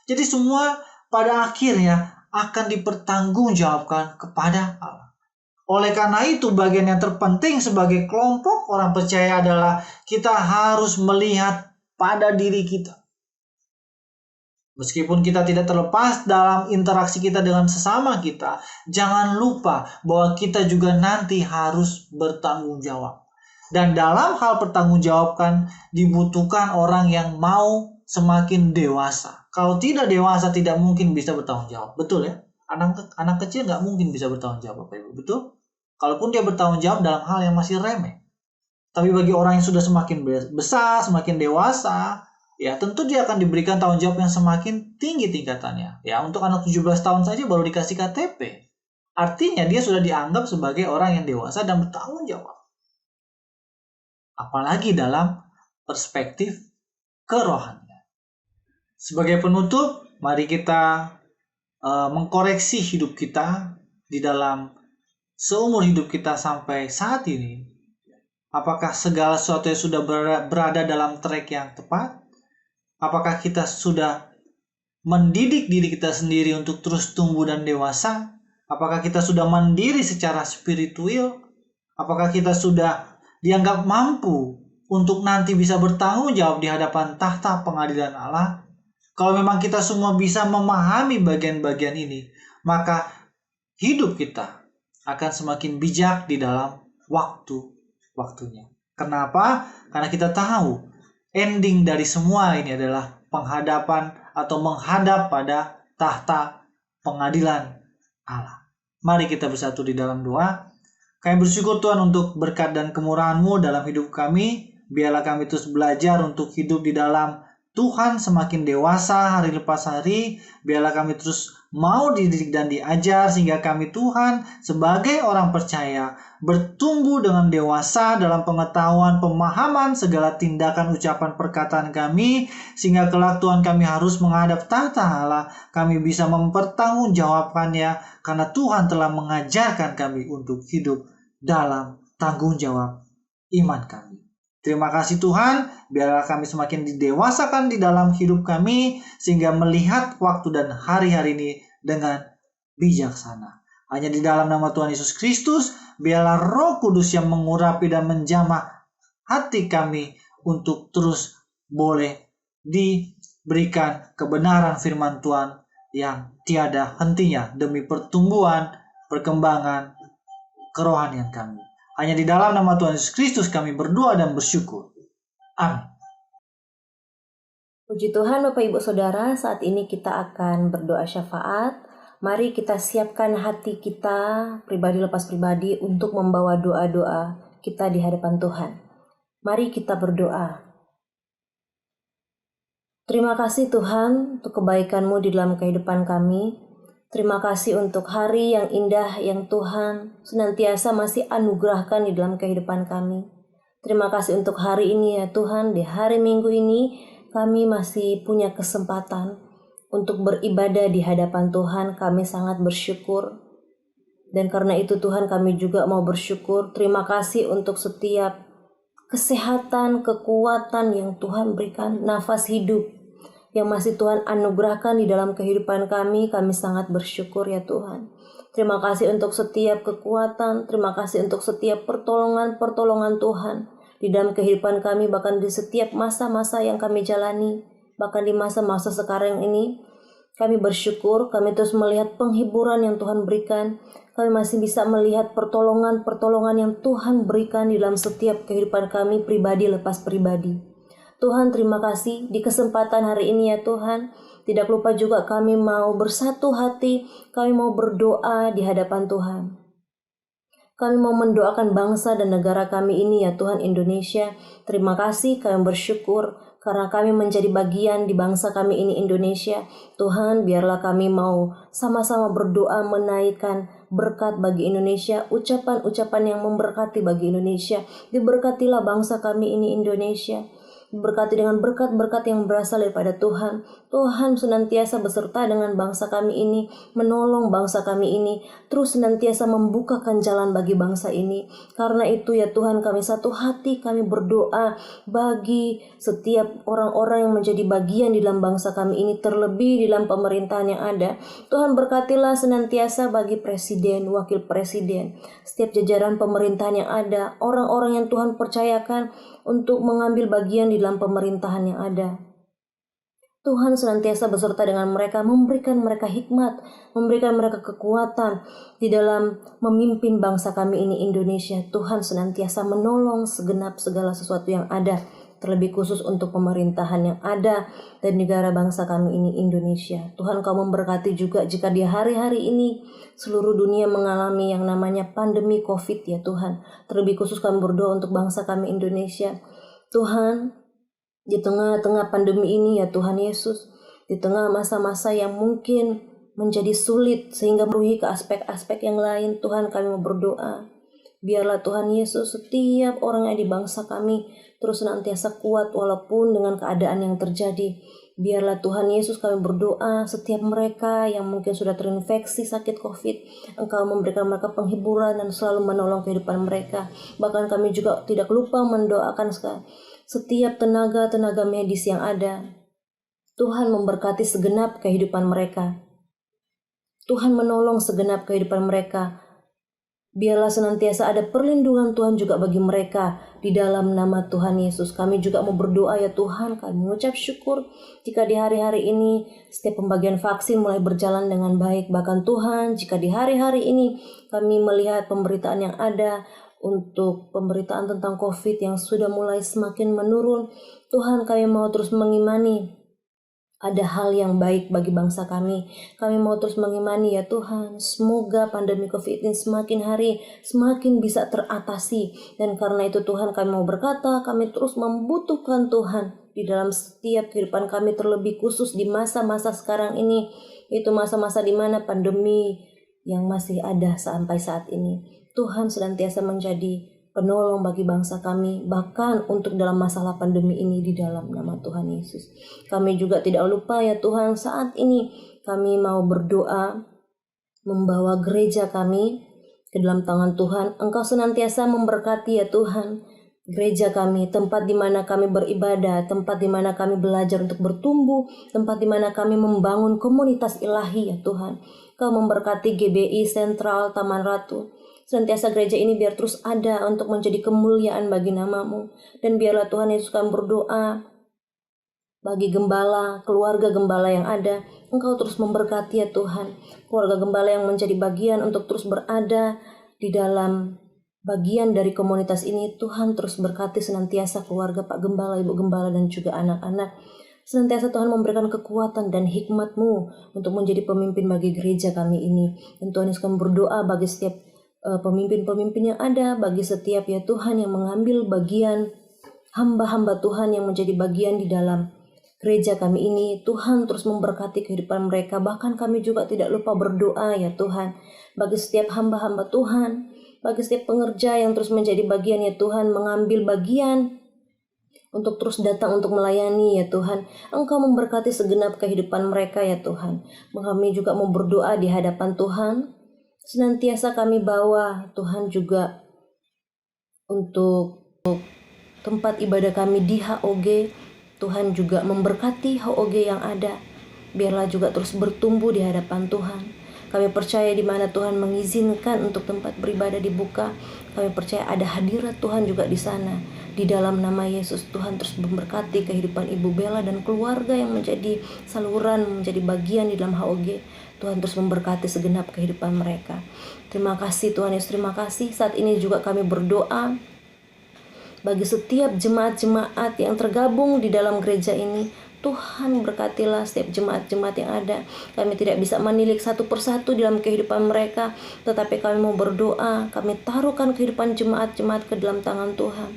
Jadi semua pada akhirnya akan dipertanggungjawabkan kepada Allah. Oleh karena itu, bagian yang terpenting sebagai kelompok orang percaya adalah kita harus melihat pada diri kita. Meskipun kita tidak terlepas dalam interaksi kita dengan sesama kita, jangan lupa bahwa kita juga nanti harus bertanggung jawab. Dan dalam hal pertanggungjawaban dibutuhkan orang yang mau semakin dewasa. Kalau tidak dewasa tidak mungkin bisa bertanggung jawab. Betul ya? Anak kecil nggak mungkin bisa bertanggung jawab Bapak Ibu. Betul? Kalaupun dia bertanggung jawab dalam hal yang masih remeh. Tapi bagi orang yang sudah semakin besar, semakin dewasa, ya tentu dia akan diberikan tanggung jawab yang semakin tinggi tingkatannya. Ya, untuk anak 17 tahun saja baru dikasih KTP. Artinya dia sudah dianggap sebagai orang yang dewasa dan bertanggung jawab. Apalagi dalam perspektif kerohanian. Sebagai penutup, mari kita mengkoreksi hidup kita di dalam seumur hidup kita sampai saat ini. Apakah segala sesuatu yang sudah berada dalam track yang tepat? Apakah kita sudah mendidik diri kita sendiri untuk terus tumbuh dan dewasa? Apakah kita sudah mandiri secara spiritual? Apakah kita sudah dianggap mampu untuk nanti bisa bertanggung jawab di hadapan tahta pengadilan Allah? Kalau memang kita semua bisa memahami bagian-bagian ini, maka hidup kita akan semakin bijak di dalam waktunya. Kenapa? Karena kita tahu ending dari semua ini adalah penghadapan atau menghadap pada tahta pengadilan Allah. Mari kita bersatu di dalam doa. Kami bersyukur Tuhan untuk berkat dan kemurahan-Mu dalam hidup kami. Biarlah kami terus belajar untuk hidup di dalam Tuhan semakin dewasa hari lepas hari. Biarlah kami terus mau dididik dan diajar sehingga kami Tuhan sebagai orang percaya bertumbuh dengan dewasa dalam pengetahuan, pemahaman segala tindakan, ucapan, perkataan kami, sehingga kelak Tuhan kami harus menghadap tahta Allah, kami bisa mempertanggungjawabkannya karena Tuhan telah mengajarkan kami untuk hidup dalam tanggung jawab iman kami. Terima kasih Tuhan, biarlah kami semakin didewasakan di dalam hidup kami sehingga melihat waktu dan hari-hari ini dengan bijaksana. Hanya di dalam nama Tuhan Yesus Kristus, biarlah Roh Kudus yang mengurapi dan menjamah hati kami untuk terus boleh diberikan kebenaran firman Tuhan yang tiada hentinya demi pertumbuhan, perkembangan, kerohanian kami. Hanya di dalam nama Tuhan Yesus Kristus kami berdoa dan bersyukur. Amin. Puji Tuhan Bapak Ibu Saudara, saat ini kita akan berdoa syafaat. Mari kita siapkan hati kita pribadi lepas pribadi untuk membawa doa-doa kita di hadapan Tuhan. Mari kita berdoa. Terima kasih Tuhan untuk kebaikan-Mu di dalam kehidupan kami. Terima kasih untuk hari yang indah yang Tuhan senantiasa masih anugerahkan di dalam kehidupan kami. Terima kasih untuk hari ini ya Tuhan, di hari Minggu ini kami masih punya kesempatan untuk beribadah di hadapan Tuhan. Kami sangat bersyukur. Dan karena itu Tuhan kami juga mau bersyukur. Terima kasih untuk setiap kesehatan, kekuatan yang Tuhan berikan, nafas hidup yang masih Tuhan anugerahkan di dalam kehidupan kami sangat bersyukur ya Tuhan. Terima kasih untuk setiap kekuatan, terima kasih untuk setiap pertolongan Tuhan di dalam kehidupan kami, bahkan di setiap masa-masa yang kami jalani, bahkan di masa-masa sekarang ini. Kami bersyukur, kami terus melihat penghiburan yang Tuhan berikan. Kami masih bisa melihat pertolongan yang Tuhan berikan di dalam setiap kehidupan kami pribadi lepas pribadi. Tuhan terima kasih di kesempatan hari ini ya Tuhan. Tidak lupa juga kami mau bersatu hati, kami mau berdoa di hadapan Tuhan. Kami mau mendoakan bangsa dan negara kami ini ya Tuhan Indonesia. Terima kasih, kami bersyukur karena kami menjadi bagian di bangsa kami ini Indonesia. Tuhan biarlah kami mau sama-sama berdoa menaikkan berkat bagi Indonesia, ucapan-ucapan yang memberkati bagi Indonesia. Diberkatilah bangsa kami ini Indonesia. Berkati dengan berkat-berkat yang berasal daripada Tuhan. Tuhan senantiasa beserta dengan bangsa kami ini, menolong bangsa kami ini, terus senantiasa membukakan jalan bagi bangsa ini. Karena itu ya Tuhan, kami satu hati, kami berdoa bagi setiap orang-orang yang menjadi bagian di dalam bangsa kami ini, terlebih di dalam pemerintahan yang ada. Tuhan berkatilah senantiasa bagi presiden, wakil presiden, setiap jajaran pemerintahan yang ada, orang-orang yang Tuhan percayakan untuk mengambil bagian di dalam pemerintahan yang ada. Tuhan senantiasa beserta dengan mereka, memberikan mereka hikmat, memberikan mereka kekuatan di dalam memimpin bangsa kami ini Indonesia. Tuhan senantiasa menolong segenap segala sesuatu yang ada, terlebih khusus untuk pemerintahan yang ada dan negara bangsa kami ini Indonesia. Tuhan Kau memberkati juga jika di hari-hari ini seluruh dunia mengalami yang namanya pandemi COVID ya Tuhan. Terlebih khusus kami berdoa untuk bangsa kami Indonesia. Tuhan, Di tengah-tengah pandemi ini ya Tuhan Yesus, di tengah masa-masa yang mungkin menjadi sulit sehingga merugi ke aspek-aspek yang lain, Tuhan kami mau berdoa. Biarlah Tuhan Yesus setiap orang yang di bangsa kami terus senantiasa kuat walaupun dengan keadaan yang terjadi. Biarlah Tuhan Yesus kami berdoa setiap mereka yang mungkin sudah terinfeksi sakit COVID, Engkau memberikan mereka penghiburan dan selalu menolong kehidupan mereka. Bahkan kami juga tidak lupa mendoakan setiap tenaga medis yang ada. Tuhan memberkati segenap kehidupan mereka. Tuhan menolong segenap kehidupan mereka. Biarlah senantiasa ada perlindungan Tuhan juga bagi mereka di dalam nama Tuhan Yesus. Kami juga mau berdoa ya Tuhan, kami mengucap syukur jika di hari-hari ini setiap pembagian vaksin mulai berjalan dengan baik. Bahkan Tuhan, jika di hari-hari ini kami melihat pemberitaan yang ada untuk pemberitaan tentang COVID yang sudah mulai semakin menurun, Tuhan kami mau terus mengimani ada hal yang baik bagi bangsa kami. Kami mau terus mengimani ya Tuhan, semoga pandemi COVID ini semakin hari semakin bisa teratasi. Dan karena itu Tuhan kami mau berkata, kami terus membutuhkan Tuhan di dalam setiap kehidupan kami, terlebih khusus di masa-masa sekarang ini. Itu masa-masa di mana pandemi yang masih ada sampai saat ini. Tuhan senantiasa menjadi penolong bagi bangsa kami, bahkan untuk dalam masalah pandemi ini di dalam nama Tuhan Yesus. Kami juga tidak lupa ya Tuhan, saat ini kami mau berdoa membawa gereja kami ke dalam tangan Tuhan. Engkau senantiasa memberkati ya Tuhan gereja kami, tempat di mana kami beribadah, tempat di mana kami belajar untuk bertumbuh, tempat di mana kami membangun komunitas ilahi ya Tuhan. Kau memberkati GBI Sentral Taman Ratu. Senantiasa gereja ini biar terus ada untuk menjadi kemuliaan bagi nama-Mu. Dan biarlah Tuhan Yesus kami berdoa bagi gembala, keluarga gembala yang ada. Engkau terus memberkati ya Tuhan. Keluarga gembala yang menjadi bagian untuk terus berada di dalam bagian dari komunitas ini. Tuhan terus berkati senantiasa keluarga Pak Gembala, Ibu Gembala dan juga anak-anak. Senantiasa Tuhan memberikan kekuatan dan hikmat-Mu untuk menjadi pemimpin bagi gereja kami ini. Dan Tuhan Yesus kami berdoa bagi setiap pemimpin-pemimpin yang ada, bagi setiap ya Tuhan yang mengambil bagian, hamba-hamba Tuhan yang menjadi bagian di dalam gereja kami ini. Tuhan terus memberkati kehidupan mereka. Bahkan kami juga tidak lupa berdoa ya Tuhan bagi setiap hamba-hamba Tuhan, bagi setiap pengerja yang terus menjadi bagian ya Tuhan, mengambil bagian untuk terus datang untuk melayani ya Tuhan. Engkau memberkati segenap kehidupan mereka ya Tuhan. Kami juga mau berdoa di hadapan Tuhan. Senantiasa kami bawa Tuhan juga untuk tempat ibadah kami di HOG. Tuhan juga memberkati HOG yang ada. Biarlah juga terus bertumbuh di hadapan Tuhan. Kami percaya di mana Tuhan mengizinkan untuk tempat beribadah dibuka, kami percaya ada hadirat Tuhan juga di sana. Di dalam nama Yesus, Tuhan terus memberkati kehidupan Ibu Bella dan keluarga yang menjadi saluran, menjadi bagian di dalam HOG. Tuhan terus memberkati segenap kehidupan mereka. Terima kasih Tuhan Yesus, terima kasih. Saat ini juga kami berdoa bagi setiap jemaat-jemaat yang tergabung di dalam gereja ini. Tuhan berkatilah setiap jemaat-jemaat yang ada. Kami tidak bisa menilik satu persatu dalam kehidupan mereka, tetapi kami mau berdoa, kami taruhkan kehidupan jemaat-jemaat ke dalam tangan Tuhan.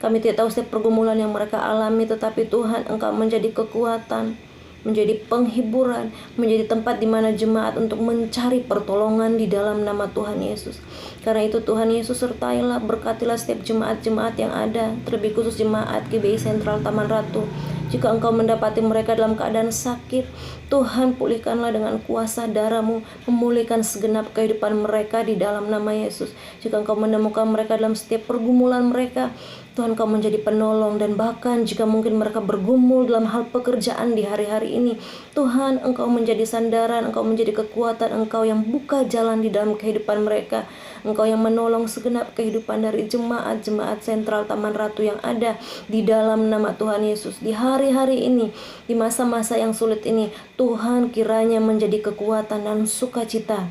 Kami tidak tahu setiap pergumulan yang mereka alami, tetapi Tuhan Engkau menjadi kekuatan, menjadi penghiburan, menjadi tempat di mana jemaat untuk mencari pertolongan di dalam nama Tuhan Yesus. Karena itu Tuhan Yesus sertailah, berkatilah setiap jemaat-jemaat yang ada, terlebih khusus jemaat GBI Sentral Taman Ratu. Jika Engkau mendapati mereka dalam keadaan sakit, Tuhan pulihkanlah dengan kuasa darah-Mu, memulihkan segenap kehidupan mereka di dalam nama Yesus. Jika Engkau menemukan mereka dalam setiap pergumulan mereka, Tuhan Engkau menjadi penolong. Dan bahkan jika mungkin mereka bergumul dalam hal pekerjaan di hari-hari ini, Tuhan Engkau menjadi sandaran, Engkau menjadi kekuatan, Engkau yang buka jalan di dalam kehidupan mereka. Engkau yang menolong segenap kehidupan dari jemaat-jemaat Sentral Taman Ratu yang ada di dalam nama Tuhan Yesus. Di hari-hari ini, di masa-masa yang sulit ini, Tuhan kiranya menjadi kekuatan dan sukacita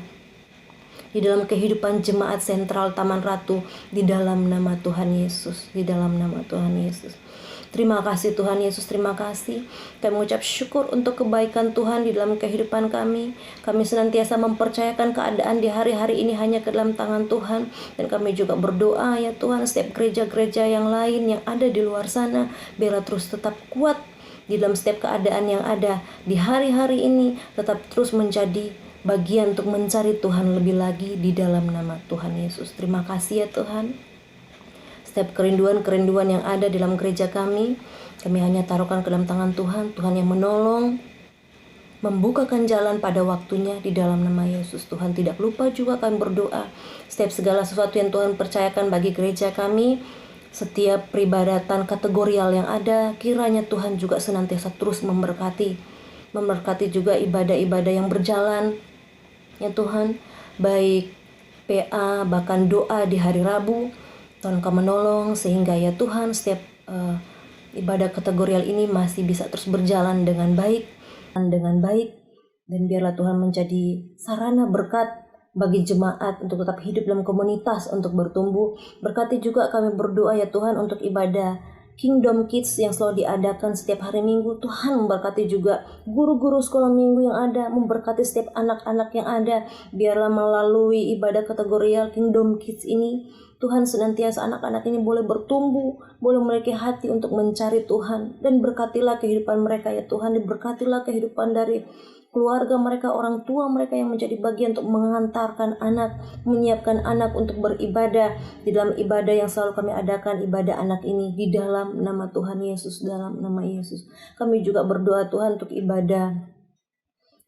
di dalam kehidupan jemaat sentral Taman Ratu, di dalam nama Tuhan Yesus, di dalam nama Tuhan Yesus. Terima kasih Tuhan Yesus, terima kasih. Kami mengucap syukur untuk kebaikan Tuhan di dalam kehidupan kami. Kami senantiasa mempercayakan keadaan di hari-hari ini hanya ke dalam tangan Tuhan. Dan kami juga berdoa ya Tuhan, setiap gereja-gereja yang lain yang ada di luar sana, biarlah terus tetap kuat di dalam setiap keadaan yang ada di hari-hari ini, tetap terus menjadi bagian untuk mencari Tuhan lebih lagi di dalam nama Tuhan Yesus. Terima kasih ya Tuhan. Setiap kerinduan-kerinduan yang ada dalam gereja kami hanya taruhkan ke dalam tangan Tuhan. Tuhan yang menolong, membukakan jalan pada waktunya di dalam nama Yesus. Tuhan tidak lupa juga kami berdoa. Setiap segala sesuatu yang Tuhan percayakan bagi gereja kami, setiap peribadatan kategorial yang ada, kiranya Tuhan juga senantiasa terus memberkati juga ibadah-ibadah yang berjalan ya Tuhan, baik PA bahkan doa di hari Rabu. Tuhan Engkau menolong sehingga ya Tuhan setiap ibadah kategorial ini masih bisa terus berjalan dengan baik, dan biarlah Tuhan menjadi sarana berkat bagi jemaat untuk tetap hidup dalam komunitas, untuk bertumbuh. Berkati juga kami berdoa ya Tuhan untuk ibadah Kingdom Kids yang selalu diadakan setiap hari Minggu. Tuhan memberkati juga guru-guru sekolah minggu yang ada, memberkati setiap anak-anak yang ada. Biarlah melalui ibadah kategorial Kingdom Kids ini, Tuhan senantiasa anak-anak ini boleh bertumbuh, boleh memiliki hati untuk mencari Tuhan. Dan berkatilah kehidupan mereka ya Tuhan, diberkatilah kehidupan dari keluarga mereka, orang tua mereka yang menjadi bagian untuk mengantarkan anak, menyiapkan anak untuk beribadah di dalam ibadah yang selalu kami adakan, ibadah anak ini di dalam nama Tuhan Yesus, dalam nama Yesus. Kami juga berdoa Tuhan untuk ibadah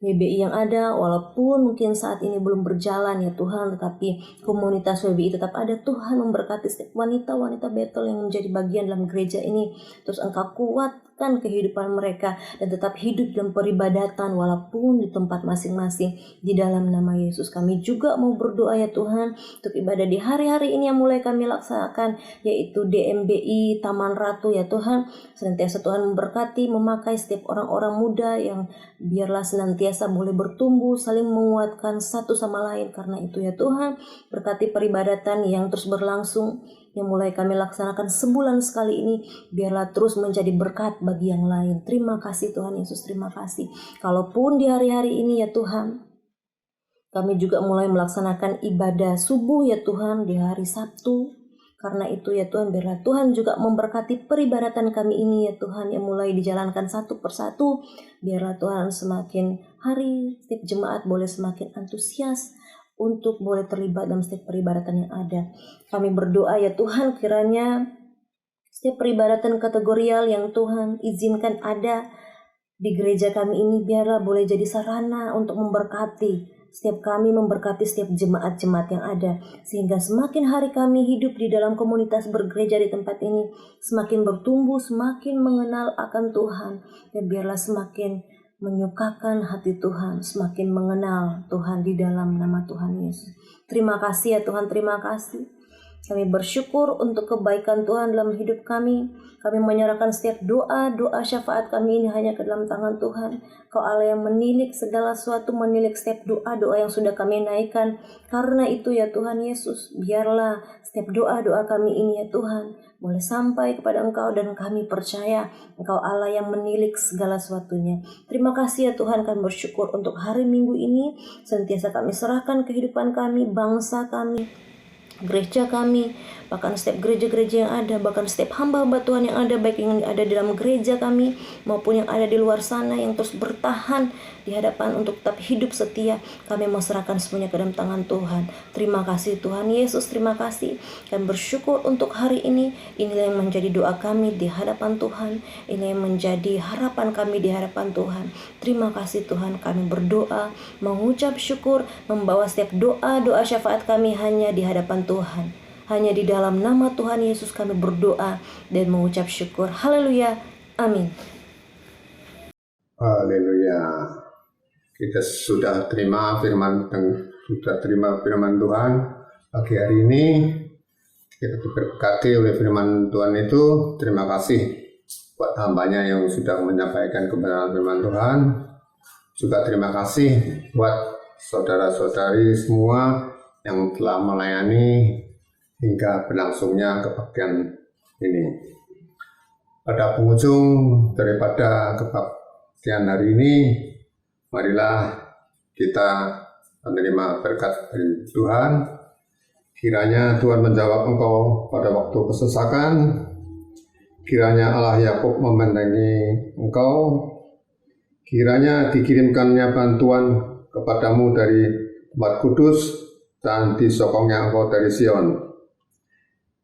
WBI yang ada, walaupun mungkin saat ini belum berjalan ya Tuhan, tetapi komunitas WBI tetap ada. Tuhan memberkati setiap wanita-wanita Bethel yang menjadi bagian dalam gereja ini. Terus Engkau kuatkan kehidupan mereka dan tetap hidup dalam peribadatan walaupun di tempat masing-masing di dalam nama Yesus. Kami juga mau berdoa ya Tuhan untuk ibadah di hari-hari ini yang mulai kami laksanakan, yaitu DMBI Taman Ratu ya Tuhan. Senantiasa Tuhan memberkati, memakai setiap orang-orang muda yang biarlah senantiasa boleh bertumbuh, saling menguatkan satu sama lain. Karena itu ya Tuhan, berkati peribadatan yang terus berlangsung, yang mulai kami laksanakan sebulan sekali ini, biarlah terus menjadi berkat bagi yang lain. Terima kasih Tuhan Yesus, terima kasih. Kalaupun di hari-hari ini ya Tuhan, kami juga mulai melaksanakan ibadah subuh ya Tuhan di hari Sabtu. Karena itu ya Tuhan, biarlah Tuhan juga memberkati peribadatan kami ini ya Tuhan, yang mulai dijalankan satu persatu. Biarlah Tuhan semakin hari setiap jemaat boleh semakin antusias untuk boleh terlibat dalam setiap peribadatan yang ada. Kami berdoa ya Tuhan, kiranya setiap peribadatan kategorial yang Tuhan izinkan ada di gereja kami ini, biarlah boleh jadi sarana untuk memberkati setiap kami, memberkati setiap jemaat-jemaat yang ada, sehingga semakin hari kami hidup di dalam komunitas bergereja di tempat ini, semakin bertumbuh, semakin mengenal akan Tuhan, dan biarlah semakin menyukakan hati Tuhan, semakin mengenal Tuhan di dalam nama Tuhan Yesus. Terima kasih ya Tuhan, terima kasih. Kami bersyukur untuk kebaikan Tuhan dalam hidup kami. Kami menyerahkan setiap doa syafaat kami ini hanya ke dalam tangan Tuhan. Kau Allah yang menilik segala sesuatu, menilik setiap doa yang sudah kami naikkan. Karena itu ya Tuhan Yesus, biarlah setiap doa kami ini ya Tuhan boleh sampai kepada Engkau, dan kami percaya Engkau Allah yang menilik segala sesuatunya. Terima kasih ya Tuhan, kami bersyukur untuk hari Minggu ini. Sentiasa kami serahkan kehidupan kami, bangsa kami, gereja kami, bahkan setiap gereja-gereja yang ada, bahkan setiap hamba-hamba Tuhan yang ada, baik yang ada di dalam gereja kami maupun yang ada di luar sana, yang terus bertahan di hadapan untuk tetap hidup setia. Kami mau serahkan semuanya ke dalam tangan Tuhan. Terima kasih Tuhan Yesus, terima kasih. Kami bersyukur untuk hari ini. Inilah yang menjadi doa kami di hadapan Tuhan. Ini yang menjadi harapan kami di hadapan Tuhan. Terima kasih Tuhan, kami berdoa, mengucap syukur, membawa setiap doa syafaat kami hanya di hadapan Tuhan. Hanya di dalam nama Tuhan Yesus kami berdoa dan mengucap syukur. Haleluya. Amin. Haleluya. Kita sudah terima firman Tuhan pagi hari ini. Kita diberkati oleh firman Tuhan itu. Terima kasih buat hambanya yang sudah menyampaikan kebenaran firman Tuhan. Juga terima kasih buat saudara-saudari semua yang telah melayani hingga berlangsungnya kebaktian ini. Pada penghujung daripada kebaktian hari ini, marilah kita menerima berkat dari Tuhan. Kiranya Tuhan menjawab engkau pada waktu kesesakan. Kiranya Allah Yakub memenangi engkau. Kiranya dikirimkannya bantuan kepadamu dari tempat kudus dan disokongnya engkau dari Sion.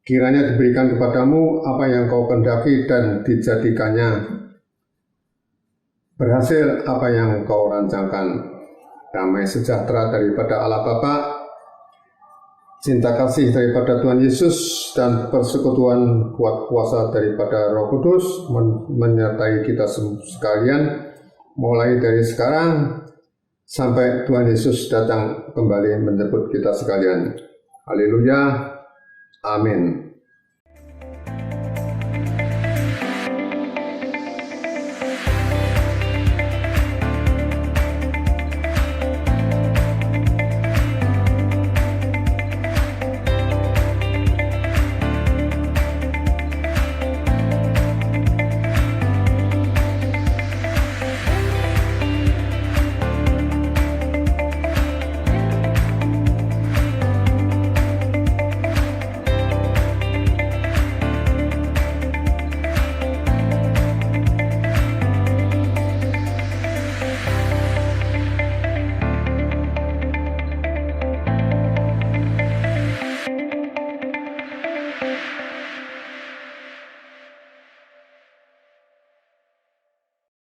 Kiranya diberikan kepadamu apa yang kau kehendaki dan dijadikannya berhasil apa yang kau rancangkan. Damai sejahtera daripada Allah Bapa, cinta kasih daripada Tuhan Yesus, dan persekutuan kuat kuasa daripada Roh Kudus menyertai kita sekalian, mulai dari sekarang sampai Tuhan Yesus datang kembali menjemput kita sekalian. Haleluya. Amin.